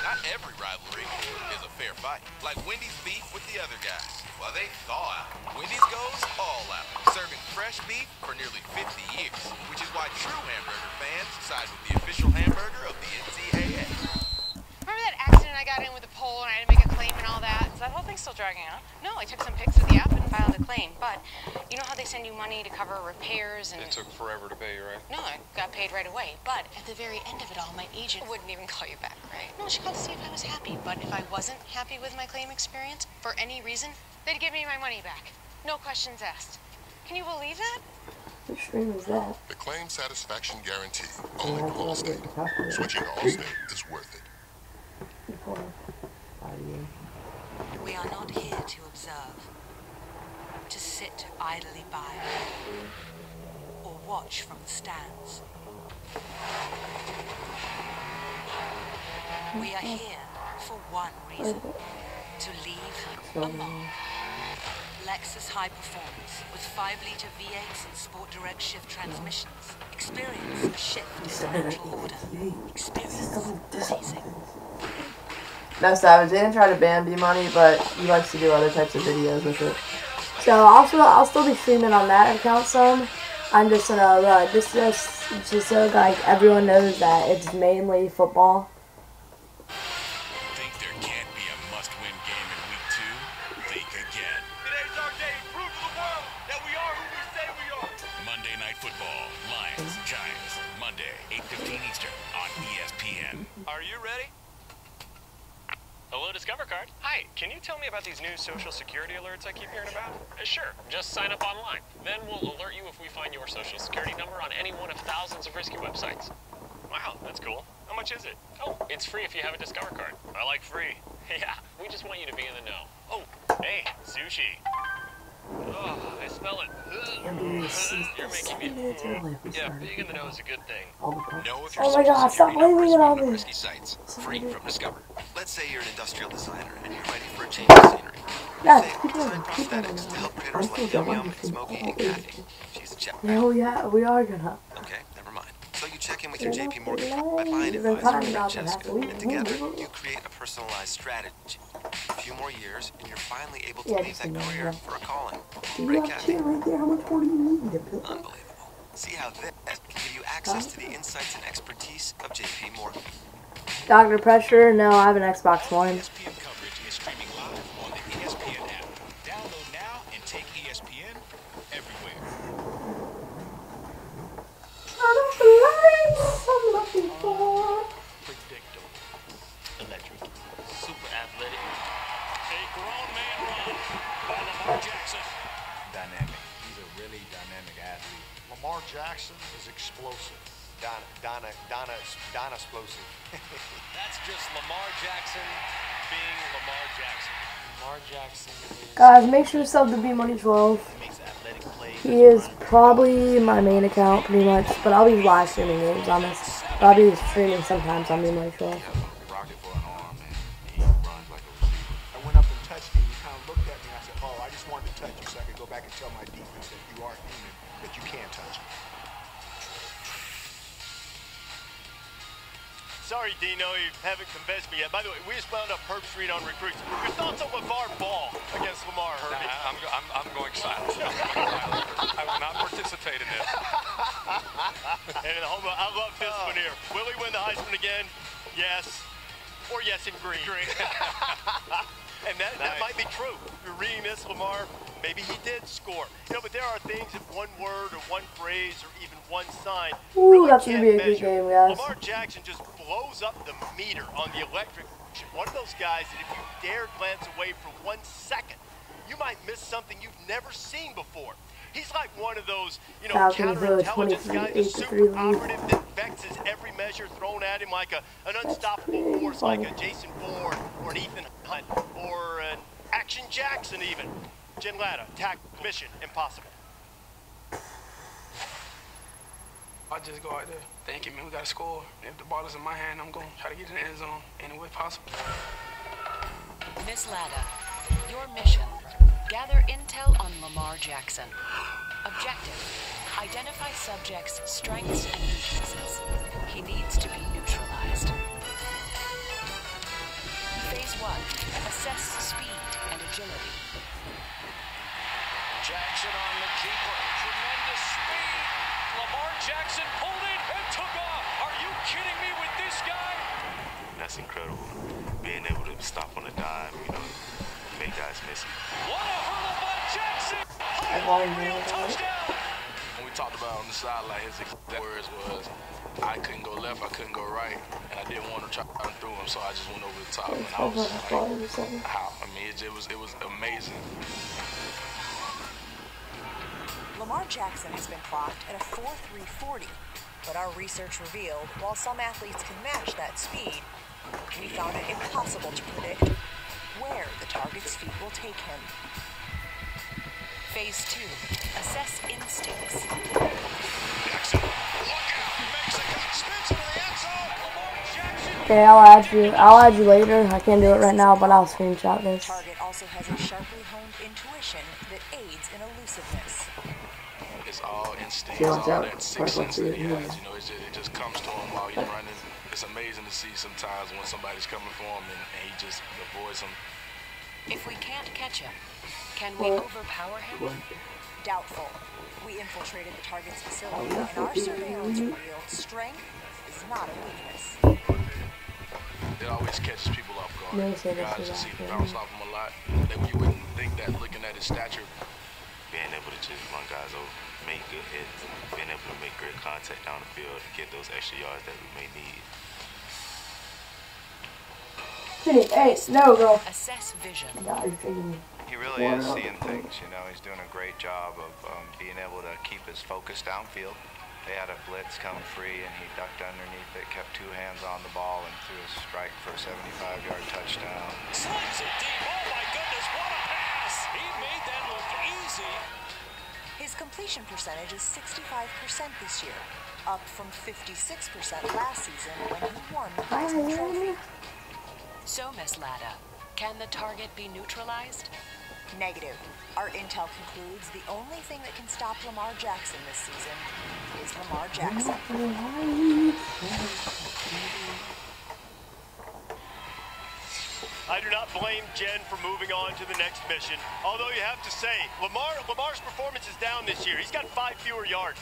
Not every rivalry is a fair fight. Like Wendy's beef with the other guys. Well, they thaw out. Wendy's goes all out, serving fresh beef for nearly 50 years, which is why true hamburger fans side with the official hamburger of the NCAA. Remember that accident I got in with the pole and I had to make a claim and all that? Is that whole thing still dragging on? No, I took some pics of the app and filed a claim. But you know how they send you money to cover repairs and... It took forever to pay you, right? No, I got paid right away. But at the very end of it all, my agent wouldn't even call you back, right? No, she called to see if I was happy. But if I wasn't happy with my claim experience, for any reason, they'd give me my money back. No questions asked. Can you believe that? Which stream is that? The claim satisfaction guarantee. Only from Allstate. Switching to Allstate is worth it. We are not here to observe, to sit idly by, or watch from the stands. We are here for one reason, to leave a mark. Lexus High Performance with 5-liter V8s and Sport Direct shift transmissions. Experience a shift in mental order. Experience racing. No, Savage, they didn't try to ban B-Money, but he likes to do other types of videos with it. So I'll still be streaming on that account some. I'm just gonna just so like everyone knows that it's mainly football. Think there can't be a must-win game in week 2? Think again. Today's our day. Prove to the world that we are who we say we are. Monday Night Football. Lions, Giants. Monday, 8:15 Eastern on ESPN. Are you ready? Hello, Discover Card. Hi, can you tell me about these new social security alerts I keep hearing about? Sure, just sign up online. Then we'll alert you if we find your social security number on any one of thousands of risky websites. Wow, that's cool. How much is it? Oh, it's free if you have a Discover Card. I like free. Yeah, we just want you to be in the know. Oh, hey, sushi. Oh, I smell it. You're making me... Yeah, being in the know is a good thing. Know if Oh my god, stop blaming it on me. Risky sites, free from Discover. Let's say you're an industrial designer and you're ready for a change of scenery. Yeah, Say, design prosthetics to help creators like Yum Yum and Smokey and Kathy. She's a check. Yeah, we are gonna. Okay, never mind. So you check in with your JP Morgan client advisor, Jessica, and together you create a personalized strategy. A few more years, and you're finally able to leave that career for a calling. Right, Kathy? Right there, how much more do you need? Unbelievable. See how this can give you access to the insights and expertise of JP Morgan. Dr. Pressure? No, I have an Xbox One. ESPN coverage is streaming live on the ESPN app. Download now and take ESPN everywhere. I'm looking for. Predictable. Electric. Super athletic. A grown man run by Lamar Jackson. Dynamic. He's a really dynamic athlete. Lamar Jackson is explosive. Donna explosive. That's just Lamar Jackson being Lamar Jackson. Lamar Jackson is... Guys, make sure to sub to B-Money12. He is probably my main account, pretty much, but I'll be live streaming games on this. But I'll be streaming sometimes on B-Money12. Rocket for an arm, and he runs like a receiver. I went up and touched him. He kind of looked at me and I said, oh, I just wanted to touch you so I could go back and tell my defense that you are human, that you can't touch me. Sorry, Dino, you haven't convinced me yet. By the way, we just wound up Herb Street on recruits. Your thoughts on LeVar Ball against Lamar, Herbie? I'm going silent. I will not participate in this. And I love this one here. Will he win the Heisman again? Yes. Or yes in green. And that might be true. If you're reading this, Lamar, maybe he did score. You know, but there are things that one word or one phrase or even one sign really that's gonna be a good game, guys. Lamar Jackson just blows up the meter on the electric. One of those guys that if you dare glance away for 1 second, you might miss something you've never seen before. He's like one of those, you know, counterintelligence guys, a super operative that vexes every measure thrown at him like an unstoppable force, like a Jason Bourne or an Ethan Hunt or an Action Jackson even. Jen Latta, attack, mission, impossible. I just go out there thinking, man, we got to score. If the ball is in my hand, I'm going to try to get in the end zone any way possible. Miss Latta, your mission. Gather intel on Lamar Jackson. Objective. Identify subject's strengths and weaknesses. He needs to be neutralized. Phase 1. Assess speed and agility. Jackson on the keeper. Tremendous speed. Lamar Jackson pulled it and took off. Are you kidding me with this guy? That's incredible. Being able to stop on a dime, you know, make guys miss it. What a hurdle by Jackson. Real touchdown. When we talked about on the sideline, his exact words was, I couldn't go left, I couldn't go right, and I didn't want to try to run through him, so I just went over the top. And I was like, how? I mean, it was amazing. Lamar Jackson has been clocked at a 4.340, but our research revealed while some athletes can match that speed, we found it impossible to predict where the target's feet will take him. Phase 2. Assess instincts. Jackson, look out, makes a cut, spins into the end zone. Lamar Jackson. Okay, I'll add you later. I can't do it right now, but I'll screenshot this. Target also has a sharply honed intuition that aids in elusiveness. It's all instinct, it's all that sixth sense that he has, you know, it just comes to him while he's running. It's amazing to see sometimes when somebody's coming for him and he just avoids them. If we can't catch him, can we overpower him? Doubtful. We infiltrated the target's facility, and our surveillance revealed strength is not a weakness. It always catches people off guard. Guys just seem to that. bounce off him a lot. You wouldn't think that looking at his stature. Being able to just run guys over, make good hits, and being able to make great contact down the field and get those extra yards that we may need. Hey, no, bro. Assess vision. He really is seeing things, you know. He's doing a great job of being able to keep his focus downfield. They had a blitz come free, and he ducked underneath it, kept two hands on the ball, and threw a strike for a 75-yard touchdown. Slides it deep. Oh, my goodness, what a pass. He made that look easy. His completion percentage is 65% this year, up from 56% last season when he won the Heisman Trophy. So, Miss Latta, can the target be neutralized? Negative. Our intel concludes the only thing that can stop Lamar Jackson this season is Lamar Jackson. I do not blame Jen for moving on to the next mission. Although you have to say, Lamar's performance is down this year. He's got 5 fewer yards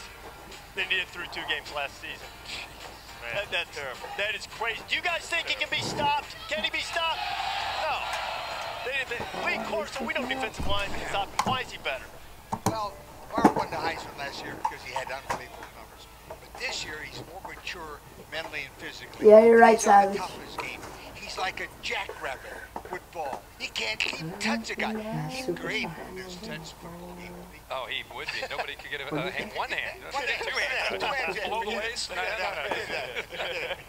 than he did through 2 games last season. That's terrible. That is crazy. Do you guys think he can be stopped? Can he be stopped? No. We know defensive line can stop him. Why is he better? Well, Lamar won the Heisman last year because he had unbelievable numbers. But this year, he's more mature mentally and physically. Yeah, you're right, He's on the Savage. top of his game. He's like a jackrabbit with ball. He can't keep touch a guy. He's great in this touch football. Oh, he would be. Nobody could get one hand. Two hands. Below the waist.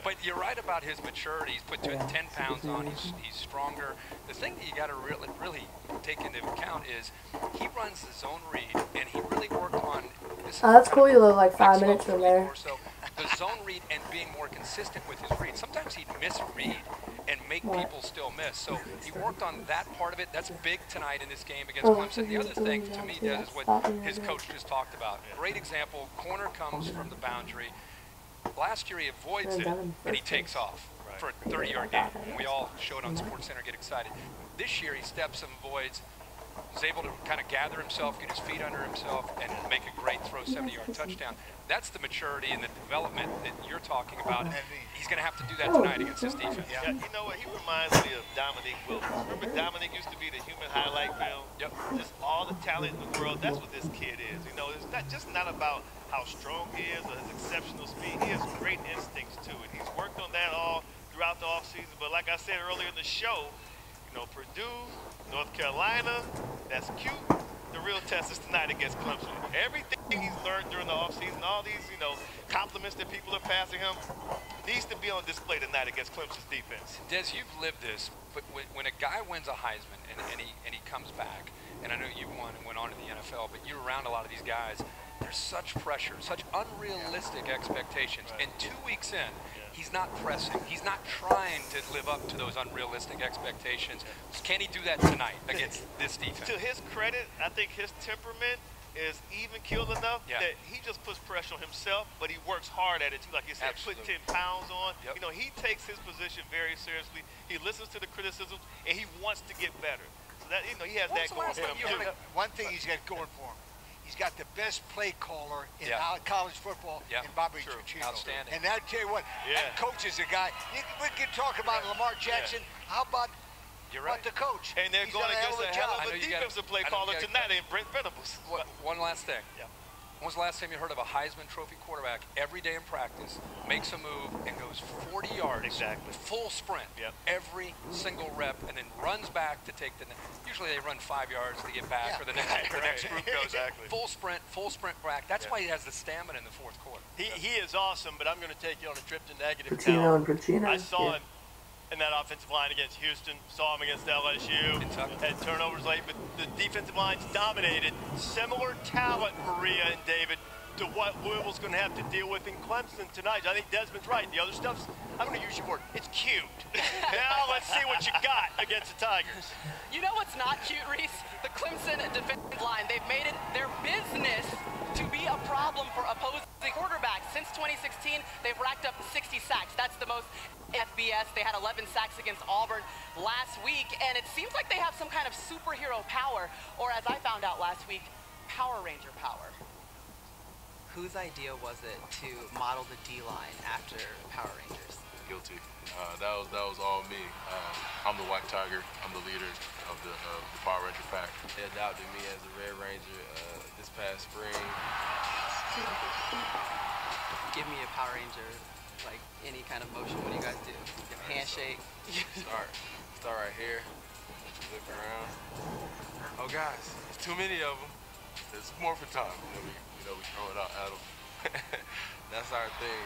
But you're right about his maturity. He's put 10 pounds on. He's stronger. The thing that you got to really take into account is he runs the zone read, and he really worked on this. Oh, that's cool. You live like 5 minutes from there. The zone read and being more consistent with his read. Sometimes he'd misread and make people still miss. So he worked on that part of it. That's big tonight in this game against Clemson. The other thing to me is what his coach just talked about. Great example, corner comes from the boundary. Last year he avoids it and he takes off for a 30-yard gain. We all showed on SportsCenter, get excited. This year he steps and avoids, is able to kind of gather himself, get his feet under himself, and make a great throw, 70-yard touchdown. That's the maturity and the development that you're talking about. He's going to have to do that tonight against this defense. Yeah, you know what? He reminds me of Dominique Wilkins. Remember Dominique used to be the human highlight film? Yep. Just all the talent in the world. That's what this kid is. You know, it's not about how strong he is or his exceptional speed. He has great instincts to it. He's worked on that all throughout the offseason. But like I said earlier in the show, you know, Purdue, North Carolina, that's cute. The real test is tonight against Clemson. Everything he's learned during the offseason, all these, you know, compliments that people are passing him, needs to be on display tonight against Clemson's defense. Des, you've lived this, but when a guy wins a Heisman and he comes back, and I know you won and went on to the NFL, but you're around a lot of these guys, there's such pressure, such unrealistic expectations. And 2 weeks in, he's not pressing. He's not trying to live up to those unrealistic expectations. Can he do that tonight against this defense? To his credit, I think his temperament is even keeled enough that he just puts pressure on himself, but he works hard at it too. Like you said, putting 10 pounds on. You know, he takes his position very seriously. He listens to the criticisms, and he wants to get better. So that, you know, he has that going for him. One thing he's got going for him. He's got the best play caller in college football in Bobby Chuchino. Outstanding. And I tell you what, that coach is a guy. We can talk about Lamar Jackson. How about the coach? And they're going against a hell of a defensive play caller tonight in Brent Venables. One last thing. When was the last time you heard of a Heisman Trophy quarterback every day in practice, makes a move, and goes 40 yards, full sprint, every single rep, and then runs back to take the usually they run 5 yards to get back, or the next group goes full sprint back. That's why he has the stamina in the fourth quarter. He is awesome, but I'm going to take you on a trip to negative Pacino and town. Pacino. I saw him in that offensive line against Houston, saw him against LSU, had turnovers late, but the defensive line's dominated. Similar talent, Maria and David, to what Louisville's going to have to deal with in Clemson tonight. I think Desmond's right. The other stuff's, I'm going to use your word, it's cute. Now let's see what you got against the Tigers. You know what's not cute, Reese? The Clemson defensive line. They've made it their business to be a problem for opposing quarterbacks. Since 2016, they've racked up 60 sacks. That's the most FBS. They had 11 sacks against Auburn last week, and it seems like they have some kind of superhero power, or as I found out last week, Power Ranger power. Whose idea was it to model the D-line after Power Rangers? Guilty. That was all me. I'm the White Tiger. I'm the leader of the Power Ranger pack. They adopted me as a Red Ranger this past spring. Give me a Power Ranger, like any kind of motion. What do you guys do? Give a handshake. Start right here. Look around. Oh, guys, there's too many of them. It's more for time. We throw it out at them. That's our thing.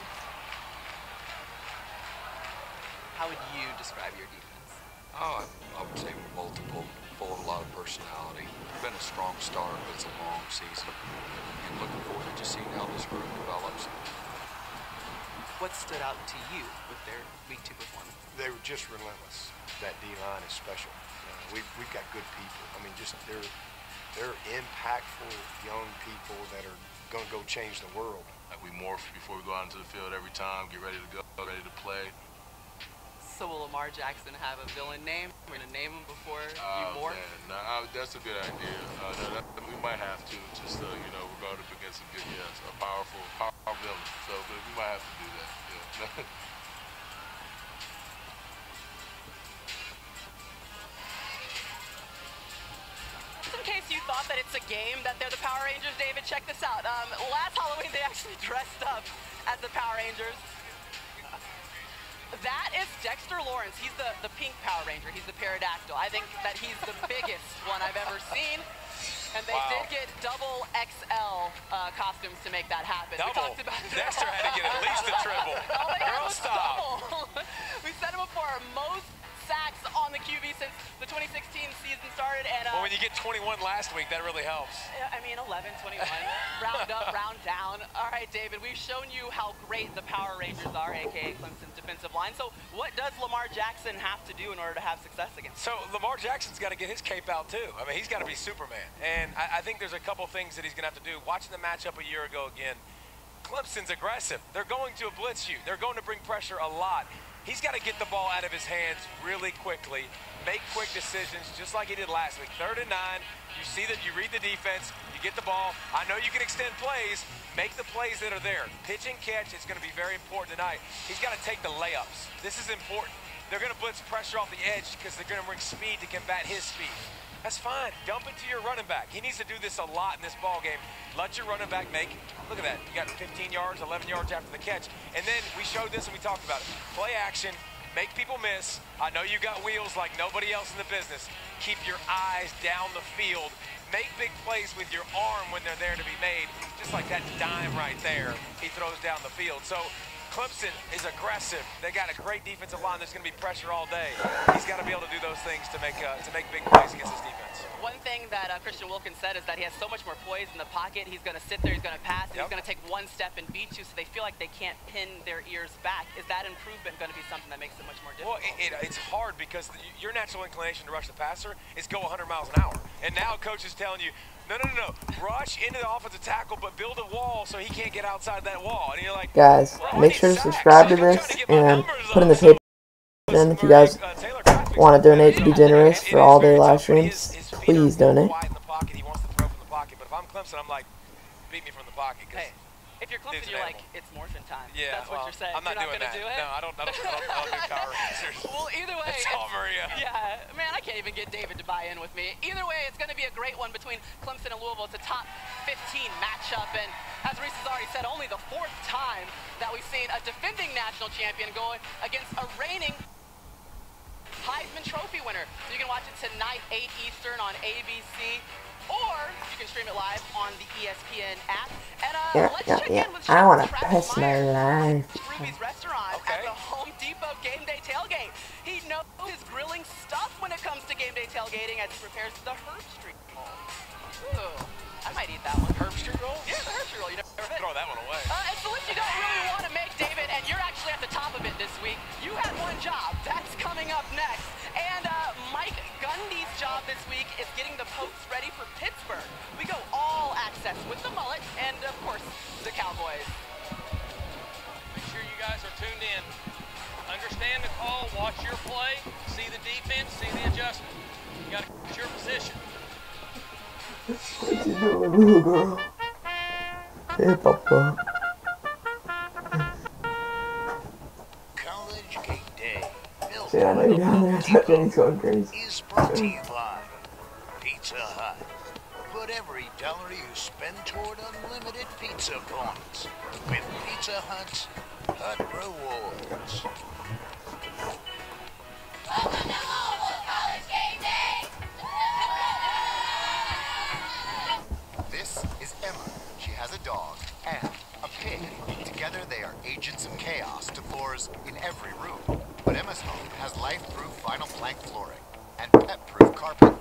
How would you describe your defense? Oh, I would say multiple, full of a lot of personality. Been a strong start, but it's a long season. And looking forward to just seeing how this group develops. What stood out to you with their Week 2 performance? They were just relentless. That D-line is special. We've got good people. I mean, just they're impactful young people that are going to go change the world. Like we morph before we go out into the field every time, get ready to go, ready to play. So will Lamar Jackson have a villain name? We're going to name him before you morph? That's a good idea. We might have to, just we're going up against a good, a powerful villain. So but we might have to do that. Yeah. In case you thought that it's a game that they're the Power Rangers, David, check this out. Last Halloween, they actually dressed up as the Power Rangers. That is Dexter Lawrence. He's the pink Power Ranger. He's the pterodactyl. I think that he's the biggest one I've ever seen. And they did get double XL costumes to make that happen. Double? We talked about Dexter had to get at least a triple. All they had Girl, was stop. double. We set him up for our most sacks on the QB since the 2016 season started. And well, when you get 21 last week, that really helps. I mean, 11, 21, round up, round down. All right, David, we've shown you how great the Power Rangers are, a.k.a. Clemson's defensive line. So what does Lamar Jackson have to do in order to have success against So Lamar Jackson's got to get his cape out, too. I mean, he's got to be Superman. And I think there's a couple things that he's going to have to do. Watching the matchup a year ago again, Clemson's aggressive. They're going to blitz you. They're going to bring pressure a lot. He's got to get the ball out of his hands really quickly, make quick decisions just like he did last week. 3rd and 9, you see that you read the defense, you get the ball. I know you can extend plays, make the plays that are there. Pitch and catch is going to be very important tonight. He's got to take the layups. This is important. They're going to blitz pressure off the edge because they're going to bring speed to combat his speed. That's fine. Dump it to your running back. He needs to do this a lot in this ball game. Let your running back make, look at that. You got 15 yards, 11 yards after the catch. And then we showed this and we talked about it. Play action, make people miss. I know you got wheels like nobody else in the business. Keep your eyes down the field. Make big plays with your arm when they're there to be made. Just like that dime right there. He throws down the field. So Clemson is aggressive. They got a great defensive line. There's going to be pressure all day. He's got to be able to do those things to make big plays against his defense. One thing that Christian Wilkins said is that he has so much more poise in the pocket. He's going to sit there, he's going to pass, and he's going to take one step and beat you, so they feel like they can't pin their ears back. Is that improvement going to be something that makes it much more difficult? Well, it's hard because your natural inclination to rush the passer is go 100 miles an hour. And now coach is telling you, no, rush into the offensive tackle, but build a wall so he can't get outside that wall. And you're like, Guys, make sure to subscribe to this and put in the paper if you guys want to donate to Be Generous for all their live streams. Please donate. He wants to throw from the pocket, but if I'm Clemson, I'm like, beat me from the pocket. Hey, if you're Clemson, you're like, it's morphin time. Yeah, that's what you're saying. I'm not you're doing not that. Do it? No, I don't do Power Rangers. Well, either way, it's all Maria. Yeah, man, I can't even get David to buy in with me. Either way, it's going to be a great one between Clemson and Louisville. It's a top 15 matchup, and as Reese has already said, only the 4th time that we've seen a defending national champion going against a reigning Heisman Trophy winner. So you can watch it tonight, 8 Eastern on ABC. Or you can stream it live on the ESPN app. And let's check in with I want to pass my life. Ruby's Restaurant at the Home Depot Game Day tailgate. He knows his grilling stuff when it comes to game day tailgating as he prepares the Herb Street roll. Ooh, I might eat that one. Herb Street roll? Yeah, the Herb Street roll. You never had. Throw that one away. And so if you don't really want to make, David, and you're actually at the top of it this week, you had one job. That's coming up next. And Mike Gundy's job this week is getting the posts ready for Pittsburgh. We go all access with the mullet and, of course, the Cowboys. Make sure you guys are tuned in. Understand the call, watch your play, see the defense, see the adjustment. You got to get your position. What you doing, little girl? Hey, Papa. College Game Day. See, I know you're down there. Jenny's going crazy. Is brought to you by Pizza Hut. Put every dollar you spend toward unlimited pizza points with Pizza Hut's Hut Rewards. Welcome to Louisville College Game Day! This is Emma. She has a dog and a pig. Together they are agents of chaos to floors in every room. But Emma's home has life-proof vinyl plank flooring and pet-proof carpet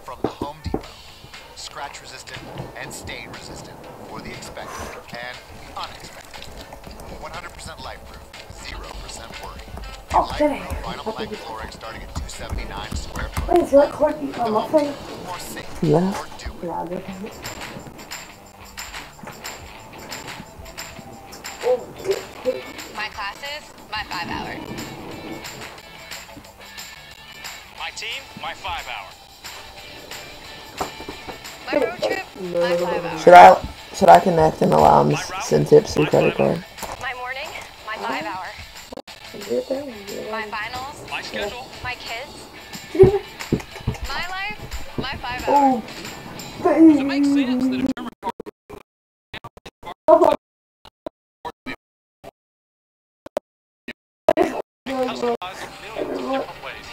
from the Home Depot. Scratch-resistant and stain-resistant for the expected and the unexpected. 100% life-proof, 0% worry. Okay. Vinyl plank flooring starting at $279 a square foot. Wait, is that Courtney on my face? More safe. Yeah. More do it. Yeah, good. My classes, my 5 hour. My team, my 5 hour. My road trip, my 5 hour. Should I connect and allow him to send tips through credit card? My morning, my 5 hour. My finals, my schedule, my kids. My life, my 5 hour. Does it make sense that if you're customized in millions of different ways?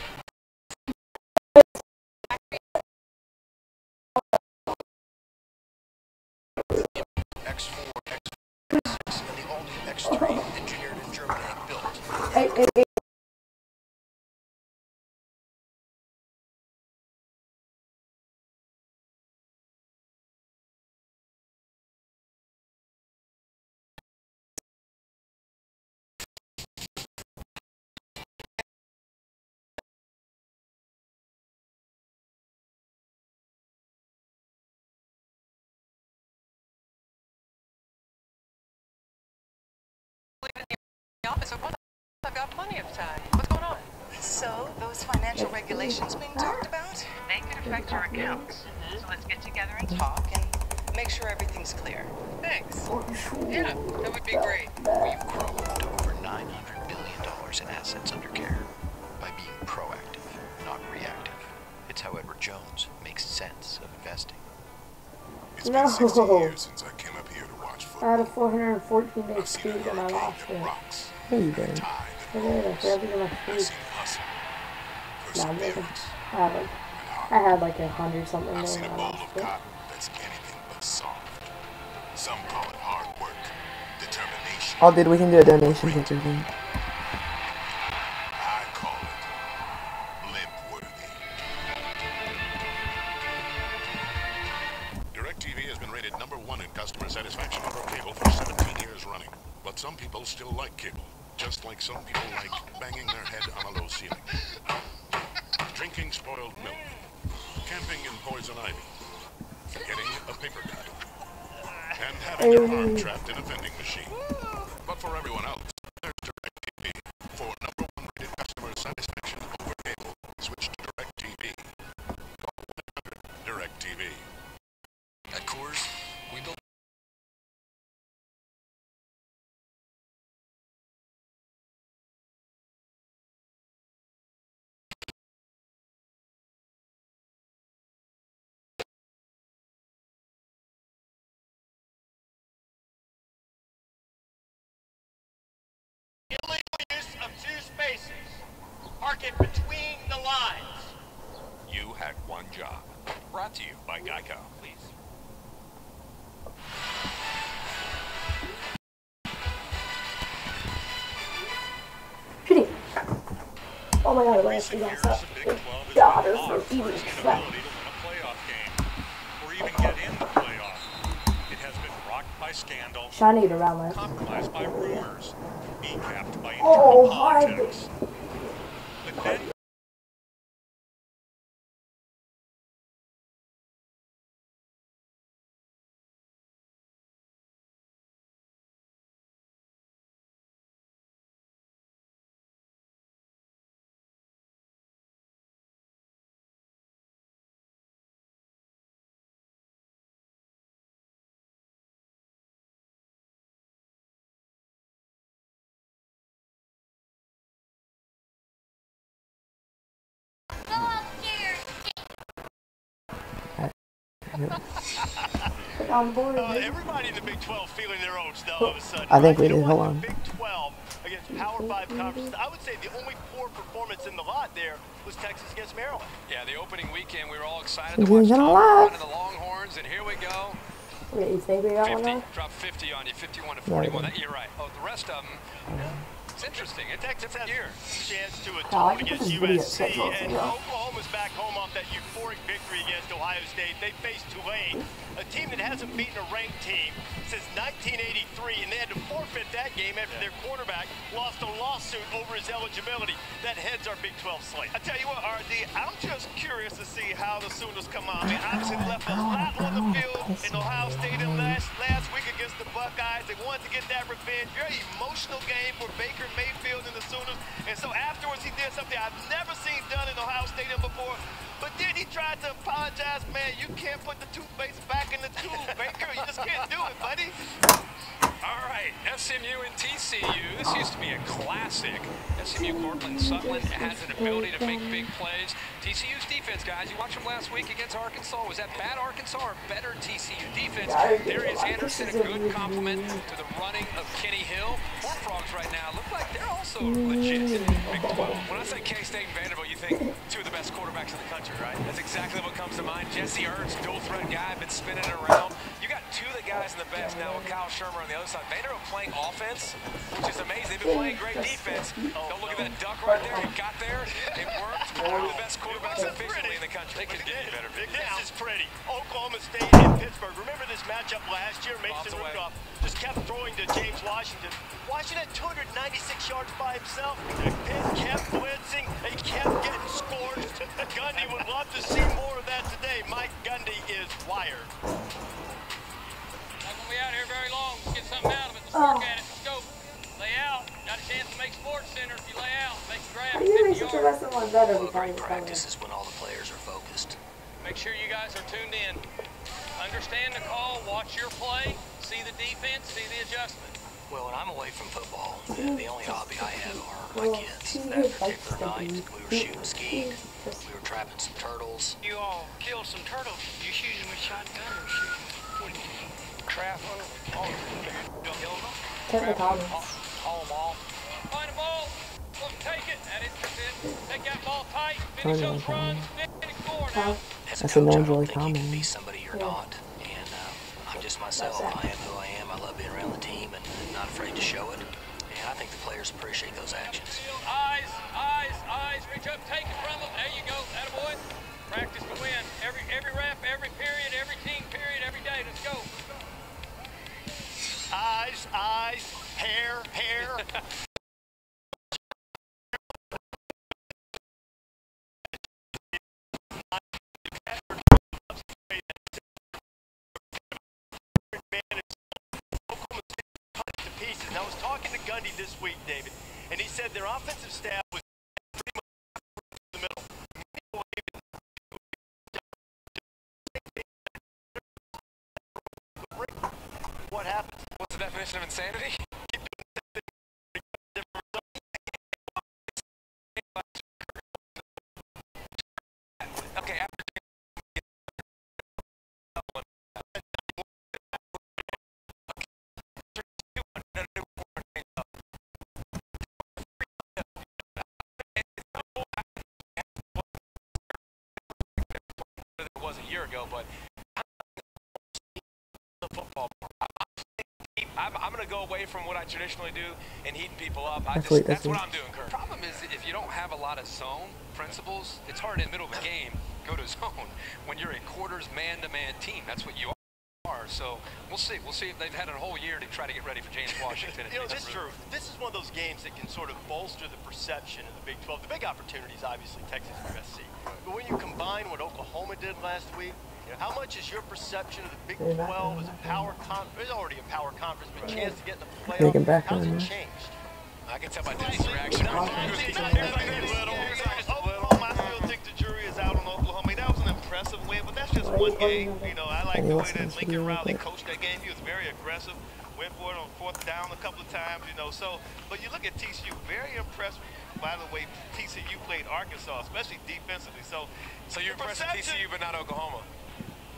X4, X6, and the all-new X3, engineered in Germany and built. Office of what? I've got plenty of time. What's going on? So, those financial regulations being talked about? They could affect your accounts. So let's get together and talk and Make sure everything's clear. thanks. Yeah, that would be great. We've grown to over $900 billion in assets under care by being proactive, not reactive. It's how Edward Jones makes sense of investing. It's been 60 years since I came up here to watch football. I had a 414-day streak and I lost it. How you doing? I had like 100 something there and I lost it. That's anything but soft. Some call it hard work, determination. Oh, dude, we can do a donation for everything. I call it limp-worthy. DirecTV has been rated #1 in customer satisfaction over cable for 17 years running. But some people still like cable, just like some people like banging their head on a low ceiling. Drinking spoiled milk. camping in poison ivy, getting a paper cut, and having your arm trapped in a vending machine. But for everyone else, there's DirecTV. For #1 rated customer satisfaction over cable, switch to DirecTV. Call 1-800-DirecTV. At Coors, we build. Illegal use of 2 spaces. Park it between the lines. You had one job. Brought to you by Geico. Please. Shitty. Oh my god, I have to go outside. God, this is eating crap. Or even get in the playoff. It has been rocked by scandal, Shiny to around that. compromised by rumors, kneecapped by Oh internal my politics. But then Everybody in the Big 12 feeling their oats now all of a sudden. I think right? we did. Hold on. Big 12 against Power 5 conferences. I would say the only poor performance in the lot there was Texas against Maryland. Yeah, the opening weekend we were all excited You're to watch gonna Tom laugh. run in the Longhorns, and here we go. Wait, you think we got 50, one now? drop 50 on you, 51 to No, 41. You're right. Oh, the rest of them. It's interesting. It's a different year. Chance to Oh, I atone can put against this video USC, schedule and too. Oklahoma's back home off that euphoric victory against Ohio State. They faced Tulane, a team that hasn't beaten a ranked team since 1983, and they had to forfeit that game after their quarterback lost a lawsuit over his eligibility. That heads our Big 12 slate. I tell you what, RD, I'm just curious to see how the Sooners come out. I mean, obviously they left a lot on the field in Ohio Stadium last week against the Buckeyes. They wanted to get that revenge. Very emotional game for Baker Mayfield and the Sooners. And so afterwards, he did something I've never seen done in Ohio Stadium before. But then he tried to apologize. Man, you can't put the toothpaste back in the tube, Baker. You just can't do it, buddy. All right, SMU and TCU. This used to be a classic. SMU Cortland Sutherland has an ability to make big plays. TCU's defense, guys, you watched them last week against Arkansas. Was that bad Arkansas or better TCU defense? Darius Anderson, a good compliment to the running of Kenny Hill. Horned Frogs right now look like they're also legit. Big 12. When I say K-State and Vanderbilt, you think two of the best quarterbacks in the country, right? That's exactly what comes to mind. Jesse Ertz, dual threat guy, been spinning it around. You got two of the guys in the best now with Kyle Shermer on the other side. Vanderbilt playing offense, which is amazing. They've been playing great defense. Don't look at that duck right there. It got there. It worked. One of the best quarterbacks efficiently in the country. They could get better. This is pretty. Oklahoma State and Pittsburgh. Remember this matchup last year? Mason Rudolph just kept throwing to James Washington. Washington 296 yards by himself. Pitt kept blitzing. They kept getting scorched. Gundy would love to see more of that today. Mike Gundy is wired. Not gonna be out here very long. Let's get something out of it. Let's work at it. Let's go. Lay out. Got a chance to make Sports Center if you lay out. Make a grab. You make such a wrestling one better before you Practice is when all the players are focused. Make sure you guys are tuned in. Understand the call. Watch your play. See the defense. See the adjustment. Well, when I'm away from football, the only hobby I have are my kids. That particular night, we were shooting skeet. We were trapping some turtles. You all killed some turtles. You shoot them with shotgun or shoot them? Trap them. Oh, don't kill them. Check the comments. Haul them all. Find a ball. Look, take it. That is it. Take that ball tight. Finish those runs. Finish score now. As a coach, I don't think you can be somebody you're not. And I'm just myself. I am who I am. I love being around the team and not afraid to show it. And I think the players appreciate those actions. Eyes, eyes, eyes. Reach up, take it from them. There you go. Attaboy. Practice to win. Every rep, every period, every team period, every day. Let's go. Eyes, eyes, hair, hair. Gundy this week, David, and he said their offensive staff was pretty much in the middle. What happens? What's the definition of insanity? Okay, it was a year ago, but football. I'm going to go away from what I traditionally do and heating people up. That's what I'm doing, Kurt. Problem is, if you don't have a lot of zone principles, it's hard in the middle of a game go to zone when you're a quarters man-to-man team. That's what you are. So we'll see. We'll see if they've had a whole year to try to get ready for James Washington. This is true. This is one of those games that can sort of bolster the perception of the Big 12. The big opportunity is obviously Texas USC. But when you combine what Oklahoma did last week, how much is your perception of the Big 12 as a power conference? It's already a power conference, but a chance to get in the playoff. How's it changed? I can tell by Denny's reaction. I still think the jury is out on Oklahoma. I mean, that was an impressive win, but that's just one game. You know, I like the way that Lincoln Riley coached that game. He was very aggressive, went for it on fourth down a couple of times, you know. So, but you look at TCU, very impressed by the way TCU played Arkansas, especially defensively. So you're impressed with TCU, but not Oklahoma.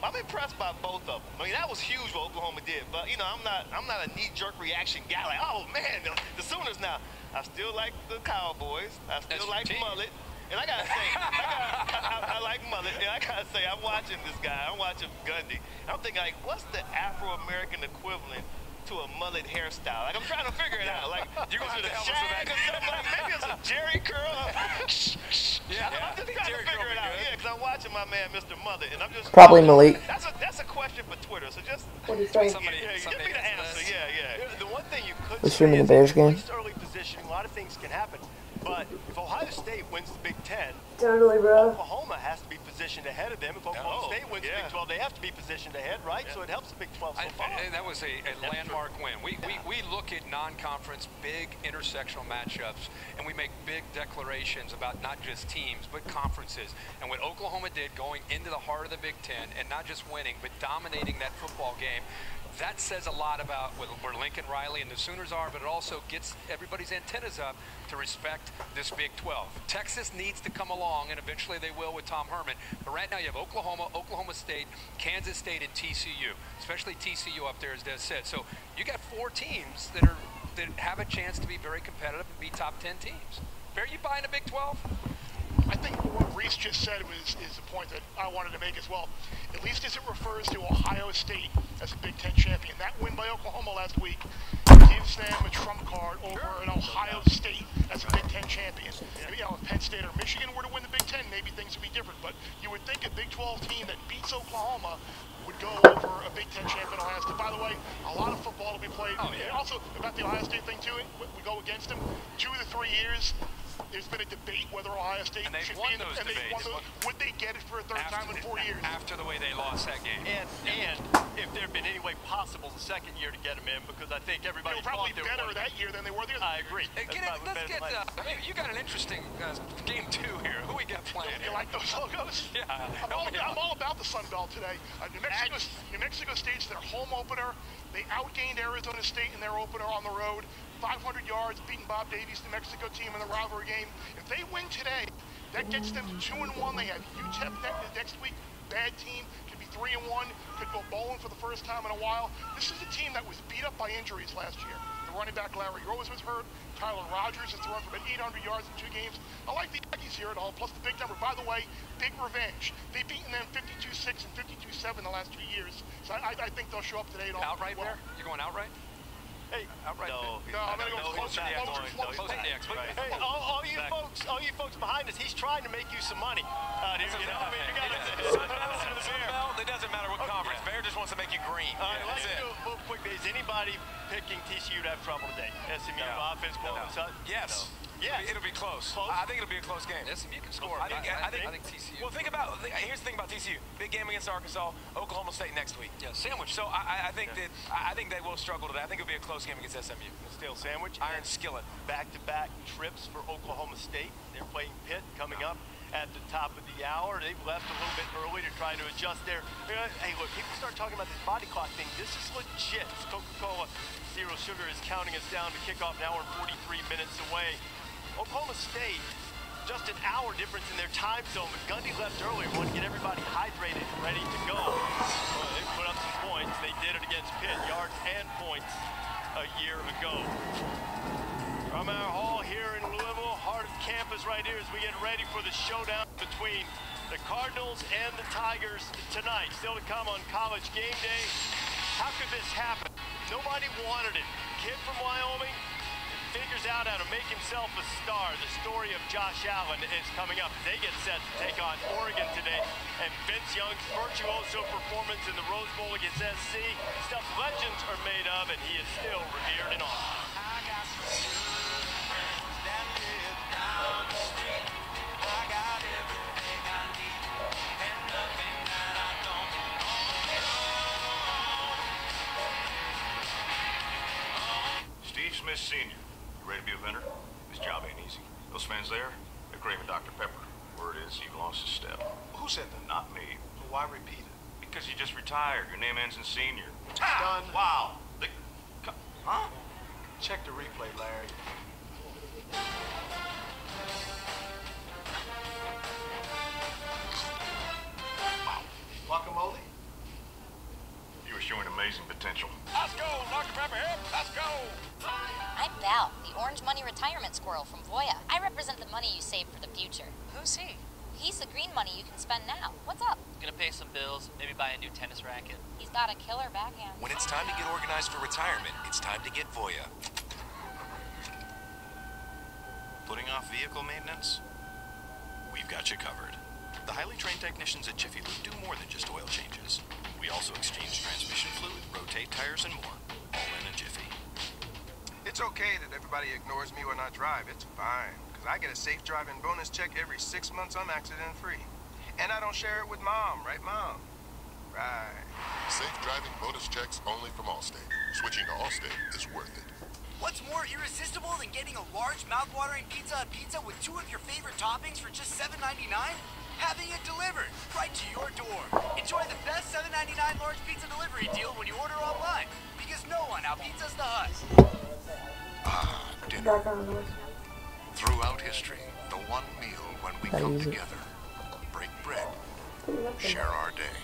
I'm impressed by both of them. I mean, that was huge what Oklahoma did, but you know, I'm not a knee-jerk reaction guy. Like, oh man, the Sooners now. I still like the Cowboys. I still like Mullet, and I gotta say, I like Mullet, and I gotta say, I'm watching this guy. I'm watching Gundy. I'm thinking, like, what's the Afro-American equivalent to a mullet hairstyle? Like, I'm trying to figure it out. Like, you're gonna have to help us with that. Or something like, maybe it's a Jerry curl. I'm just trying to figure it out. Yeah, because I'm watching my man, Mr. Mullet, and I'm just probably Malik. That's a question for Twitter. So just what do you think? Give me the answer. Yeah. The one thing you could was streaming the Bears game. Early positioning, a lot of things can happen. But if Ohio State wins the Big Ten, totally, bro. Oklahoma has to be positioned ahead of them. If Oklahoma State wins the Big 12, they have to be positioned ahead, right? So it helps the Big 12 so far. That was a landmark win. We look at non-conference big intersectional matchups, and we make big declarations about not just teams, but conferences. And what Oklahoma did going into the heart of the Big Ten, and not just winning, but dominating that football game, that says a lot about where Lincoln Riley and the Sooners are, but it also gets everybody's antennas up to respect this Big 12. Texas needs to come along, and eventually they will with Tom Herman. But right now you have Oklahoma, Oklahoma State, Kansas State, and TCU, especially TCU up there, as Des said. So you got 4 teams that have a chance to be very competitive and be top 10 teams. Are you buying a Big 12? I think what Reese just said is a point that I wanted to make as well. At least as it refers to Ohio State as a Big Ten champion. That win by Oklahoma last week gives them a trump card over an Ohio State as a Big Ten champion. You know, if Penn State or Michigan were to win the Big Ten, maybe things would be different. But you would think a Big 12 team that beats Oklahoma would go over a Big Ten champion Ohio State. By the way, a lot of football will be played. And also, about the Ohio State thing too, we go against them. 2 of the 3 years, there's been a debate whether Ohio State should be in the, and they won those. Would they get it for a third time in 4 years? After the way they lost that game. And if there had been any way possible the second year to get them in, because I think everybody they were probably better that year than they were the other. I agree. Let's get you got an interesting game 2 here. Who we got playing? You like those logos? Yeah. I'm all about the Sun Belt today. New Mexico State's their home opener. They outgained Arizona State in their opener on the road. 500 yards, beating Bob Davies' New Mexico team in the rivalry game. If they win today, that gets them to 2-1. They have UTEP next week. Bad team. Could be 3-1. Could go bowling for the first time in a while. This is a team that was beat up by injuries last year. The running back Larry Rose was hurt. Tyler Rogers has thrown for about 800 yards in 2 games. I like the Aggies here at all, plus the big number. By the way, big revenge. They've beaten them 52-6 and 52-7 the last 2 years. So I think they'll show up today. Outright there? You going outright? Hey, outright. No, I'm gonna go closer to the X. Hey, all you folks behind us, he's trying to make you some money. You know, I mean, you got to it doesn't matter what conference. Bear just wants to make you green. All right, let's do it real quick. Is anybody picking TCU to have trouble today? SMU offense, Bolton, Sutton? Yes. Yeah, it'll be close. I think it'll be a close game. SMU can score. I think TCU. Well, here's the thing about TCU. Big game against Arkansas, Oklahoma State next week. Yeah, sandwich. So I think they will struggle today. I think it'll be a close game against SMU. Steel sandwich. Iron skillet. Back-to-back trips for Oklahoma State. They're playing Pitt coming up at the top of the hour. They've left a little bit early to try to adjust their... Hey, look, people start talking about this body clock thing. This is legit. Coca-Cola Zero Sugar is counting us down to kickoff, an hour and 43 minutes away. Oklahoma State, just an hour difference in their time zone, but Gundy left earlier, wanted to get everybody hydrated and ready to go. Well, they put up some points. They did it against Pitt, yards and points a year ago. From our hall here in Louisville, heart of campus right here as we get ready for the showdown between the Cardinals and the Tigers tonight. Still to come on College Game Day. How could this happen? Nobody wanted it. Kid from Wyoming figures out how to make himself a star. The story of Josh Allen is coming up. They get set to take on Oregon today. And Vince Young's virtuoso performance in the Rose Bowl against SC, stuff legends are made of, and he is still revered and awesome. Steve Smith Sr., you ready to be a vendor? This job ain't easy. Those fans there, they're craving Dr. Pepper. Word is he lost his step. Who said that? Not me. Well, why repeat it? Because you just retired. Your name ends in senior. Done. Wow. Huh? Check the replay, Larry. Guacamole? You were showing amazing potential. Let's go, Dr. Pepper. Let's go. I'm Val, the Orange Money Retirement Squirrel from Voya. I represent the money you save for the future. Who's he? He's the green money you can spend now. What's up? Gonna pay some bills, maybe buy a new tennis racket. He's got a killer backhand. When it's time to get organized for retirement, it's time to get Voya. Putting off vehicle maintenance? We've got you covered. The highly trained technicians at Jiffy Lube do more than just oil changes. We also exchange transmission fluid, rotate tires, and more. All in a jiffy. It's okay that everybody ignores me when I drive. It's fine, because I get a safe driving bonus check every 6 months I'm accident-free. And I don't share it with Mom, right, Mom? Right. Safe driving bonus checks only from Allstate. Switching to Allstate is worth it. What's more irresistible than getting a large mouth-watering pizza with 2 of your favorite toppings for just $7.99? Having it delivered right to your door. Enjoy the best $7.99 large pizza delivery deal when you order online. Because no one out-pizzas the Hut. Ah, dinner. Throughout history, the one meal when we come together, break bread, share our day,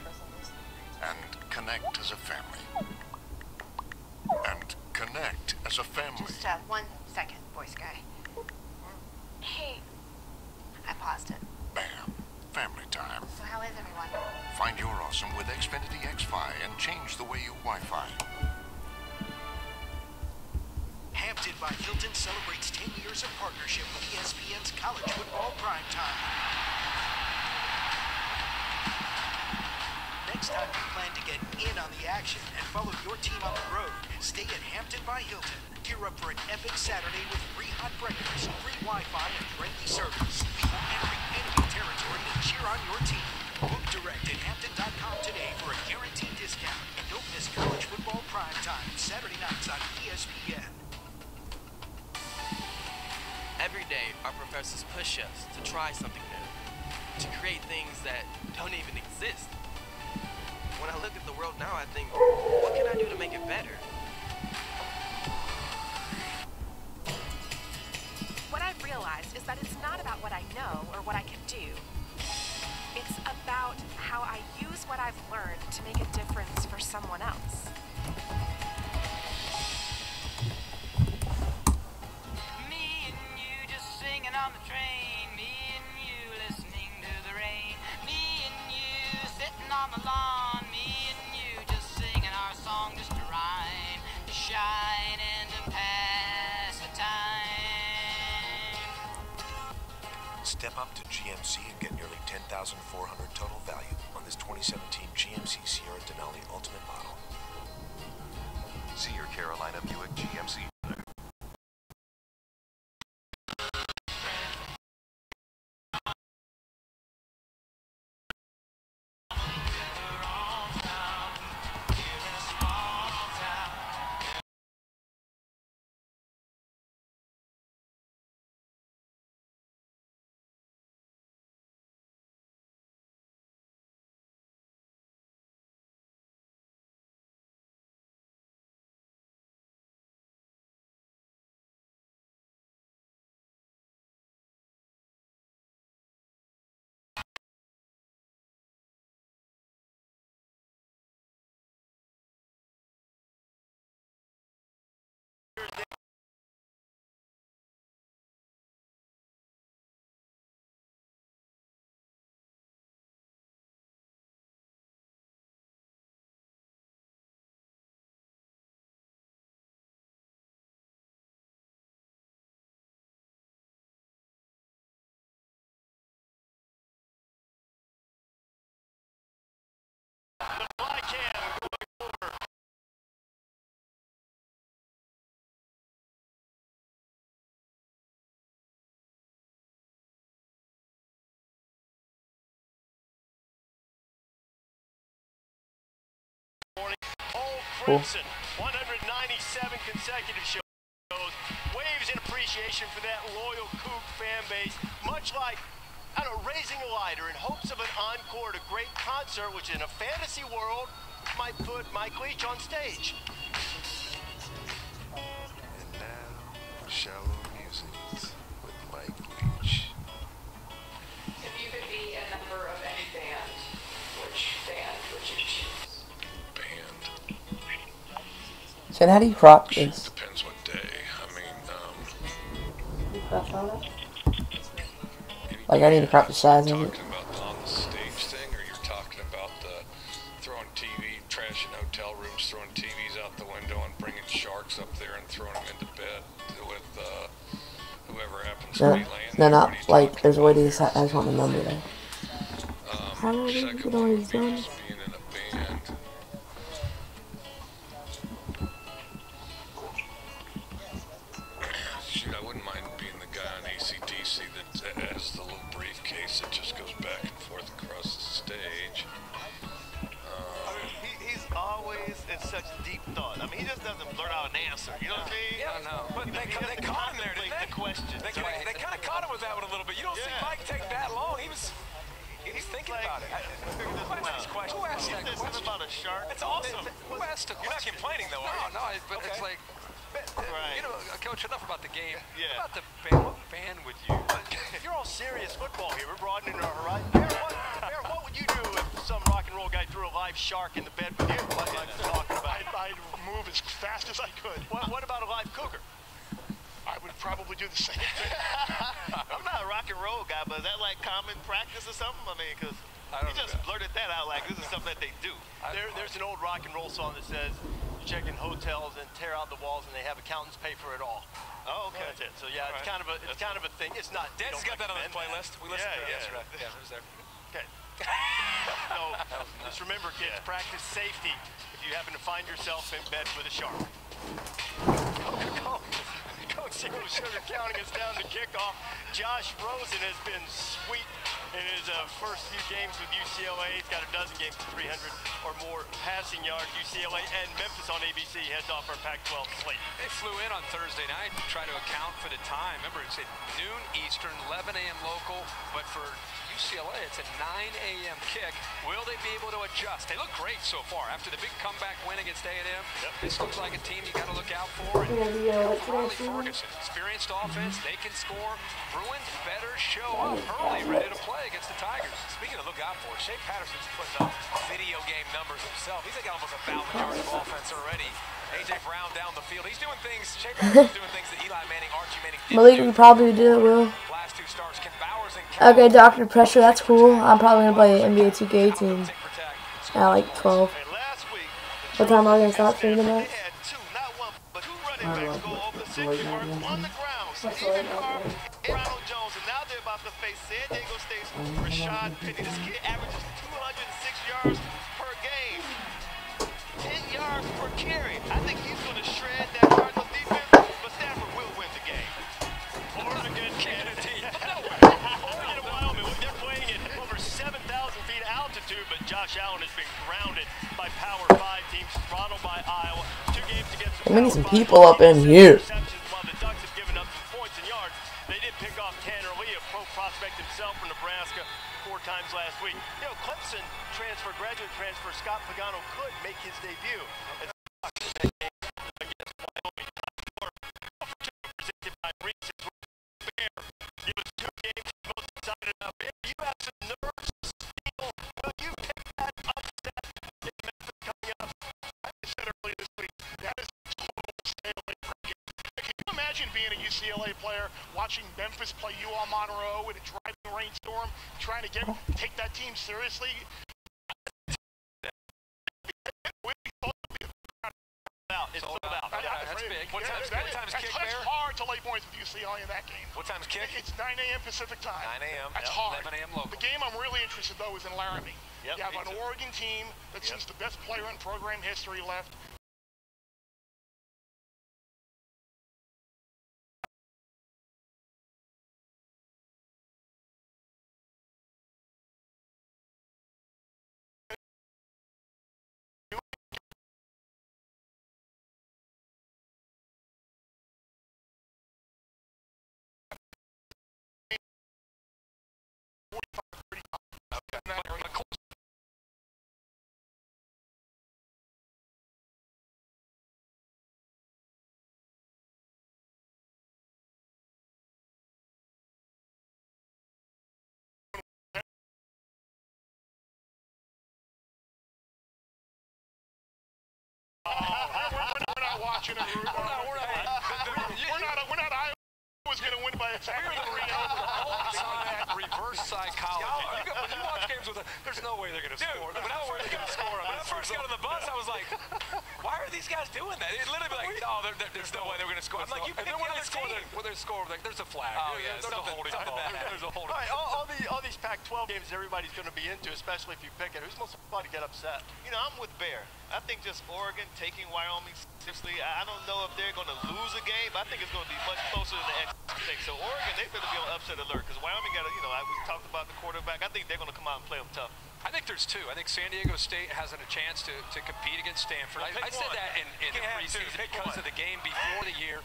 and connect as a family. And connect as a family. Just 1 second, voice guy. Hey, I paused it. Bam. Family time. So how is everyone? Find your awesome with Xfinity X-Fi and change the way you Wi-Fi. Hampton by Hilton celebrates 10 years of partnership with ESPN's College Football Primetime. Next time you plan to get in on the action and follow your team on the road, stay at Hampton by Hilton. Gear up for an epic Saturday with free hot breakfast, free Wi-Fi, and friendly service. People entering enemy territory to cheer on your team. Book direct at Hampton.com today for a guaranteed discount. And don't miss College Football Primetime, Saturday nights on ESPN. Every day, our professors push us to try something new, to create things that don't even exist. When I look at the world now, I think, what can I do to make it better? What I've realized is that it's not about what I know or what I can do. It's about how I use what I've learned to make a difference for someone else. Me and you just singing on the train. Me and you listening to the rain. Me and you sitting on the lawn. Me and you just singing our song just to rhyme, to shine, and to pass the time. Step up to GMC and get nearly $10,400 total value on this 2017 GMC Sierra Denali Ultimate model. See your Carolina Buick GMC morning. Old Cool. Crimson, 197 consecutive shows. Waves in appreciation for that loyal Coug fan base, much like, I don't know, raising a lighter in hopes of an encore at a great concert, which in a fantasy world might put Mike Leach on stage. And now, Shallow Musings with Mike Leach. If you could be a member of any band, which band would you choose? Band. So how do you crop this? Depends what day. I mean, Like I need to crop the size of it. talking about on the stage thing, or you're talking about the throwing TV, trashing hotel rooms, throwing TVs out the window and bringing sharks up there and throwing them into bed with whoever happens to be laying No, there. not like there's a way to decide. I just want the number there. How do I Second get one all would these be done? just being in a band. Shoot, I wouldn't mind being the guy on AC/DC that has the little briefcase that just goes back and forth across the stage. I mean, he's always in such deep thought. I mean, he just doesn't blurt out an answer. You know what I mean? Yeah, no. But they caught him there, didn't they? The question. They kind of caught him with that one a little bit. You don't see Mike take that long. He's thinking about it. Who asked that question? About a shark. It's awesome. Who asked the question? You're not complaining, though, are you? No, but it's like, Right. you know, Coach, enough about the game. Yeah. About the band. What band would you? If you're all serious football here, we're broadening our horizon. Bear, what would you do if some rock and roll guy threw a live shark in the bed with you? Like talking about. I'd move as fast as I could. What about a live cougar? I would probably do the same thing. I'm not a rock and roll guy, but is that like common practice or something? I mean, because you just blurted that out like this is something that they do. There's an old rock and roll song that says you check in hotels and tear out the walls and they have accountants pay for it all. Oh, okay. That's it. So yeah, it's kind of a thing. It's not. Dad's got that on his playlist. We listened to it yesterday. Yeah, it was there. Okay. So just remember, kids, practice safety if you happen to find yourself in bed with a shark. Coach Sugar counting us down to kickoff. Josh Rosen has been sweet in his first few games with UCLA. He's got a dozen games to 300 or more passing yards. UCLA and Memphis on ABC heads off our Pac-12 slate. They flew in on Thursday night to try to account for the time. Remember, it's at noon Eastern, 11 a.m. local, but for UCLA, it's a 9 a.m. kick. Will they be able to adjust? They look great so far. After the big comeback win against A&M, this looks like a team you got to look out for. And Riley Ferguson, experienced offense, they can score. Bruins better show up early, ready to play against the Tigers. Speaking of look out for, Shea Patterson's putting up video game numbers himself. He's got almost 1,000 yards of offense already. A.J. Brown down the field. He's doing things, Shea Patterson's doing things that Eli Manning, Archie Manning didn't Malik do. would probably do it, Will. Last two stars, Ken Bowers and Okay, Dr. Pressure, that's cool. I'm probably going to play NBA 2K18 at like 12. What time are we going to stop streaming that? Ronald Jones, and now they're about to face San Diego State's Rashad Penny. This kid averages 206 yards per game, 10 yards per carry. I think he's going to shred that Cardinals defense, but Stafford will win the game. Oregon, Kennedy. Oregon and Wyoming, they're playing at over 7,000 feet altitude, but Josh Allen has been grounded by Power 5 teams, throttled by Iowa. 2 games against the We need some people up in here. while the Ducks have given up some points and yards. They did pick off Tanner Lee, a pro prospect himself from Nebraska, 4 times last week. You know, Clemson graduate transfer Scott Pagano could make his debut. Against Wyoming. Presented by Reese's Bear. It was 2 games most excited about. Bear, you have some nerves, steel. Will you pick that upset in Memphis coming up? I said earlier this week, that is total UCLA cricket. Can you imagine being a UCLA player, watching Memphis play UL Monroe in a driving rainstorm, trying to take that team seriously? It's sold out. That's big. What time's kick there? It's hard to lay points with UCLA in that game. What time's kick? It's 9 a.m. Pacific time. 9 a.m. That's hard. 11 a.m. local. The game I'm really interested, though, is in Laramie. Yep, you have an Oregon team that seems the best player in program history left. watching it. We're not Iowa was going to win by a factor. Reverse psychology. When you watch games with there's no way they're going to score. There's no way they're going to score. When I first got on the bus, I was like, why are these guys doing that? It literally be like, no, there's no way they're going to score. I'm like, you pick the other team. When they score, like, there's a flag. Oh, yeah, there's a holding ball. There's a holding ball. All these Pac-12 games everybody's going to be into, especially if you pick it. Who's most likely to get upset? You know, I'm with Bear. I think just Oregon taking Wyoming seriously, I don't know if they're going to lose a game, but I think it's going to be much closer than the experts think. So Oregon, they better be on upset alert because Wyoming got to, we talked about the quarterback. I think they're going to come out and play them tough. I think there's two. I think San Diego State has a chance to compete against Stanford. I said that in the preseason because of the game before the year,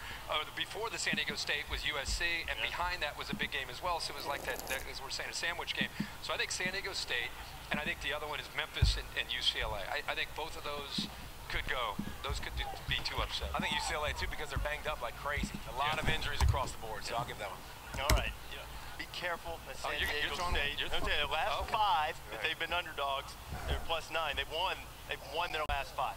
before the San Diego State was USC, and behind that was a big game as well. So it was like that, as we're saying, a sandwich game. So I think San Diego State, and I think the other one is Memphis and UCLA. I think both of those could go. Those could be two upsets. I think UCLA too because they're banged up like crazy. A lot of injuries across the board, so I'll give that one. All right. Be careful at San Diego State. The last 5 that they've been underdogs, they're +9. They've won their last 5.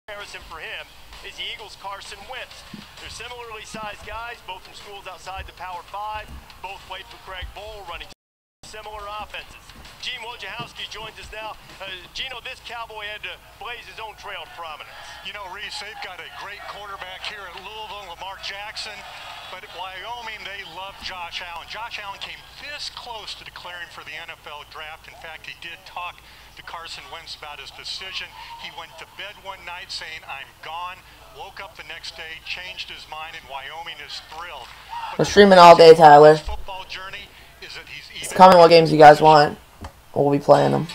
Comparison for him is the Eagles' Carson Wentz. They're similarly sized guys, both from schools outside the Power 5. Both played for Craig Bowl, running similar offenses. Gene Wojciechowski joins us now. Gino, this Cowboy had to blaze his own trail of prominence. You know, Reese, they've got a great quarterback here at Louisville, Lamar Jackson. But at Wyoming, they love Josh Allen. Josh Allen came this close to declaring for the NFL draft. In fact, he did talk to Carson Wentz about his decision. He went to bed one night saying, I'm gone. Woke up the next day, changed his mind, and Wyoming is thrilled. We're streaming all day, Tyler. It's comment what games you guys want. We'll be playing them.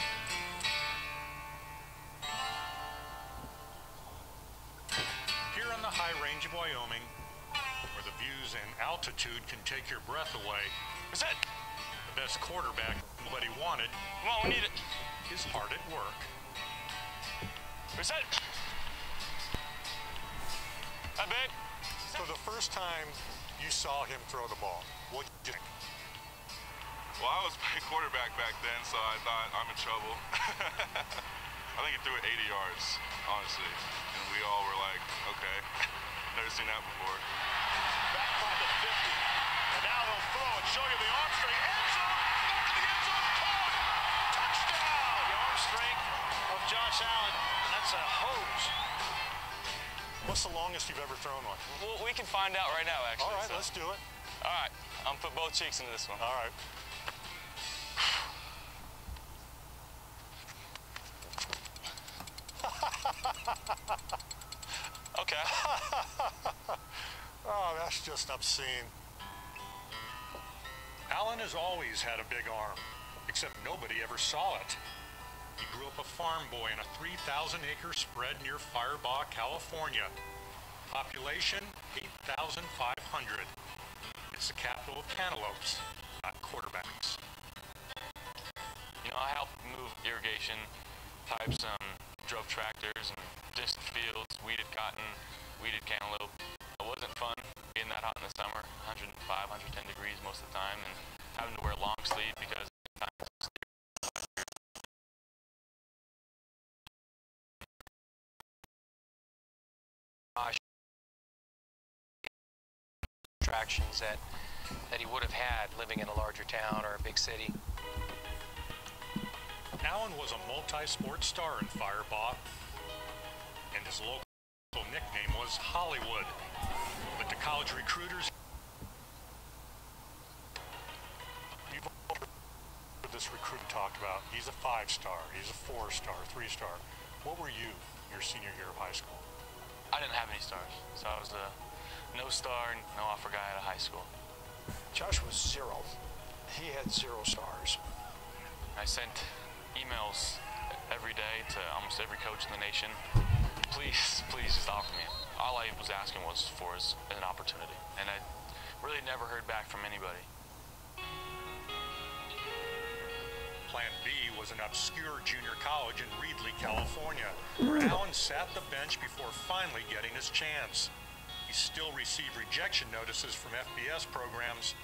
Here on the high range of Wyoming, where the views and altitude can take your breath away, is it? The best quarterback nobody wanted. Come on, we need it. Is hard at work. Reset. Hi, babe. For the first time you saw him throw the ball, what did you think? Well, I was playing quarterback back then, so I thought I'm in trouble. I think he threw it 80 yards, honestly. And we all were like, okay, never seen that before. Back by the 50. And now they'll throw it, show you the arm strength. End zone, back to the end zone, caught. Touchdown. The arm strength of Josh Allen. That's a hose. What's the longest you've ever thrown one? Well, we can find out right now, actually. All right, let's do it. All right, I'm gonna put both cheeks into this one. All right. Okay. Oh, that's just obscene. Allen has always had a big arm, except nobody ever saw it. He grew up a farm boy in a 3,000-acre spread near Firebaugh, California. Population, 8,500. It's the capital of cantaloupes, not quarterbacks. You know, I helped move irrigation pipes, drove tractors and distant fields, weeded cotton, weeded cantaloupe. It wasn't fun being that hot in the summer, 105, 110 degrees most of the time, and having to wear long sleeve because attractions that he would have had living in a larger town or a big city. Allen was a multi-sport star in Firebaugh, and his local nickname was Hollywood. But to college recruiters, you've heard this recruit talk about, he's a 5-star, he's a 4-star, 3-star. What were you your senior year of high school? I didn't have any stars, so I was a no star, no offer guy out of high school. Josh was 0. He had 0 stars. I sent emails every day to almost every coach in the nation. Please, please just offer me. All I was asking was for an opportunity, and I really never heard back from anybody. Plan B was an obscure junior college in Reedley, California, where Allen sat the bench before finally getting his chance. He still received rejection notices from FBS programs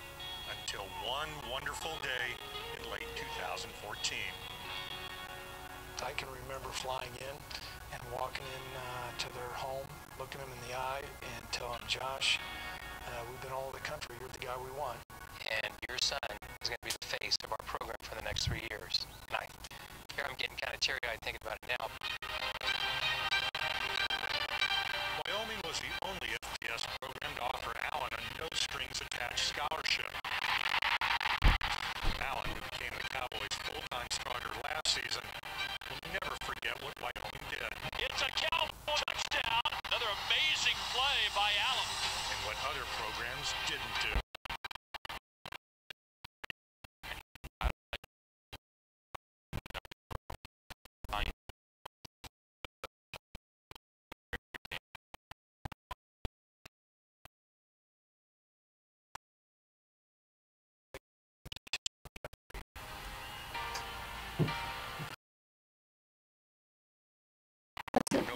until one wonderful day in late 2014. I can remember flying in and walking in to their home, looking them in the eye and telling Josh, we've been all over the country, you're the guy we want. And your son is going to be the face of our program for the next 3 years. And I'm getting kind of teary-eyed thinking about it now. Wyoming was the only FBS program to offer Allen a no-strings-attached scholarship. Allen, who became the Cowboys' full-time starter last season, will never forget what Wyoming did. It's a Cowboy touchdown. Another amazing play by Allen. And what other programs didn't do.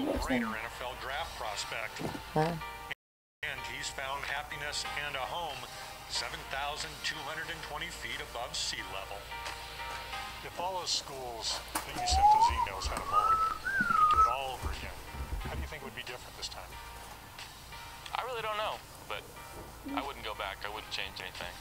No-brainer NFL draft prospect. And he's found happiness and a home 7,220 feet above sea level. If all those schools that you sent those emails had a moment, you could do it all over again, how do you think it would be different this time? I really don't know, but I wouldn't go back. I wouldn't change anything.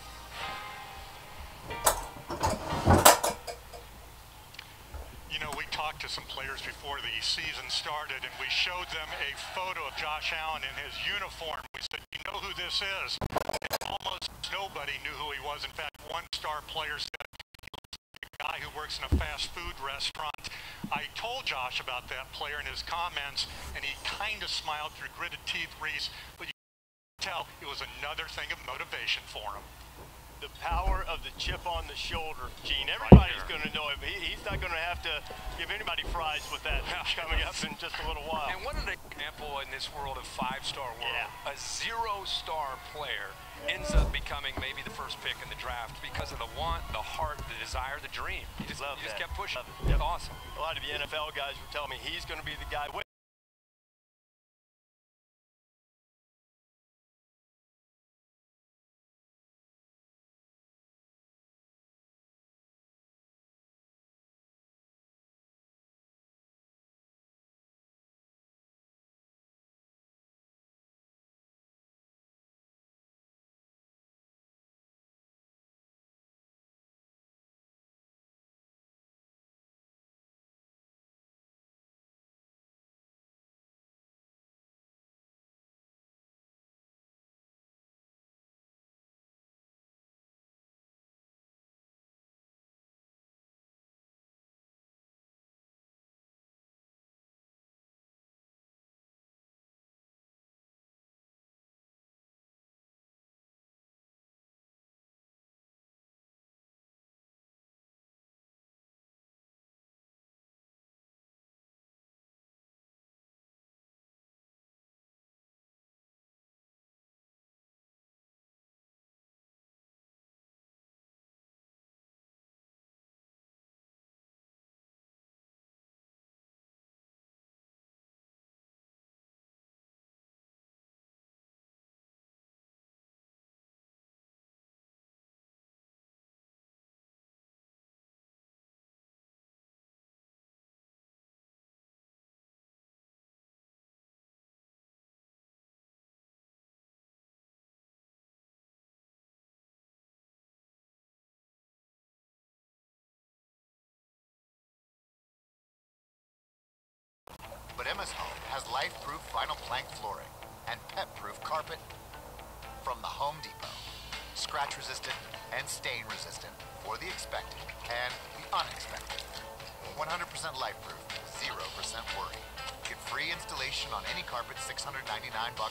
You know, we talked to some players before the season started, and we showed them a photo of Josh Allen in his uniform. We said, you know who this is? And almost nobody knew who he was. In fact, one star player said he looks like a guy who works in a fast food restaurant. I told Josh about that player in his comments, and he kind of smiled through gritted teeth, Reese, but you could tell it was another thing of motivation for him. The power of the chip on the shoulder, Gene. Everybody's going to know him. He's not going to have to give anybody fries with that coming up in just a little while. And what an example in this world of five-star world. Yeah. A zero-star player ends up becoming maybe the first pick in the draft because of the want, the heart, the desire, the dream. He just kept pushing. Yep. Awesome. A lot of the NFL guys were telling me he's going to be the guy with But Emma's home has life-proof vinyl plank flooring and pet-proof carpet from the Home Depot. Scratch-resistant and stain-resistant for the expected and the unexpected. 100% life-proof, 0% worry. Get free installation on any carpet $699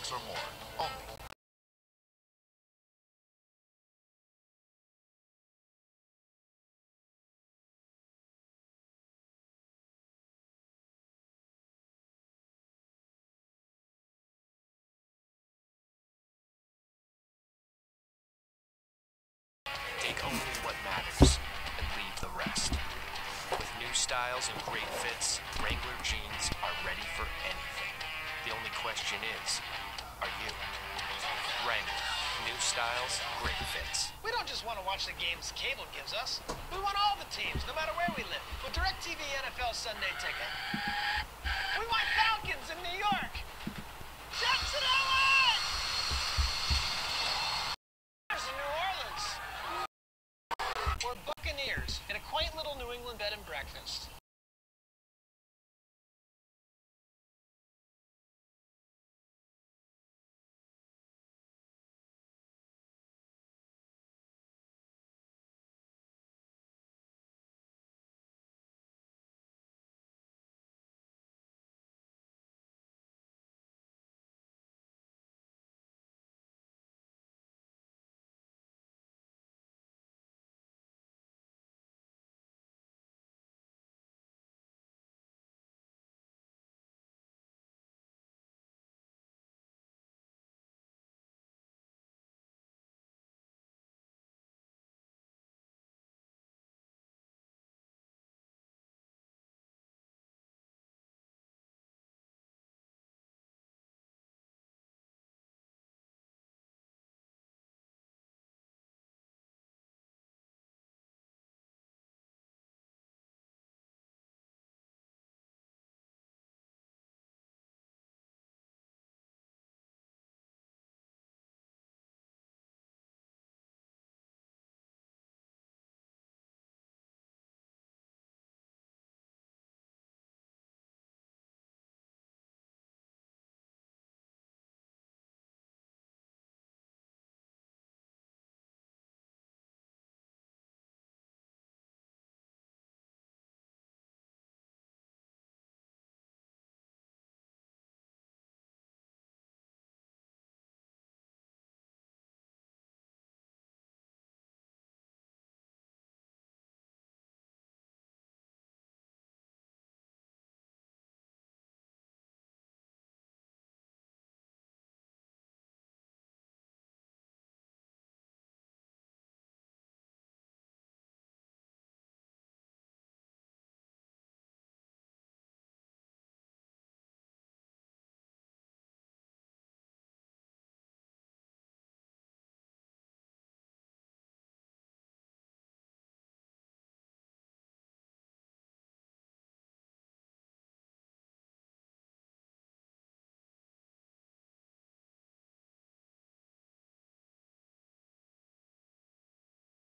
or more. Only Take only what matters and leave the rest. With new styles and great fits, Wrangler jeans are ready for anything. The only question is, are you? Wrangler, new styles, great fits. We don't just want to watch the games cable gives us. We want all the teams, no matter where we live. With DirecTV NFL Sunday Ticket. We want Falcons in New York. Jets in LA. Bears in New Orleans. Or Buccaneers in a quaint little New England bed and breakfast.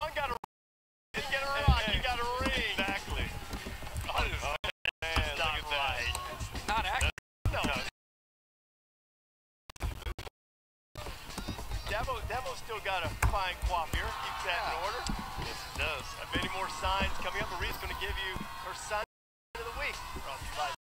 You gotta rock, you gotta ring. Exactly. Oh, man, look at that. Not accurate. No. Devo's still got a fine coiffure. Keeps that in order. Yes, it does. Have any more signs coming up? Maria's going to give you her sign of the week. Brought to you by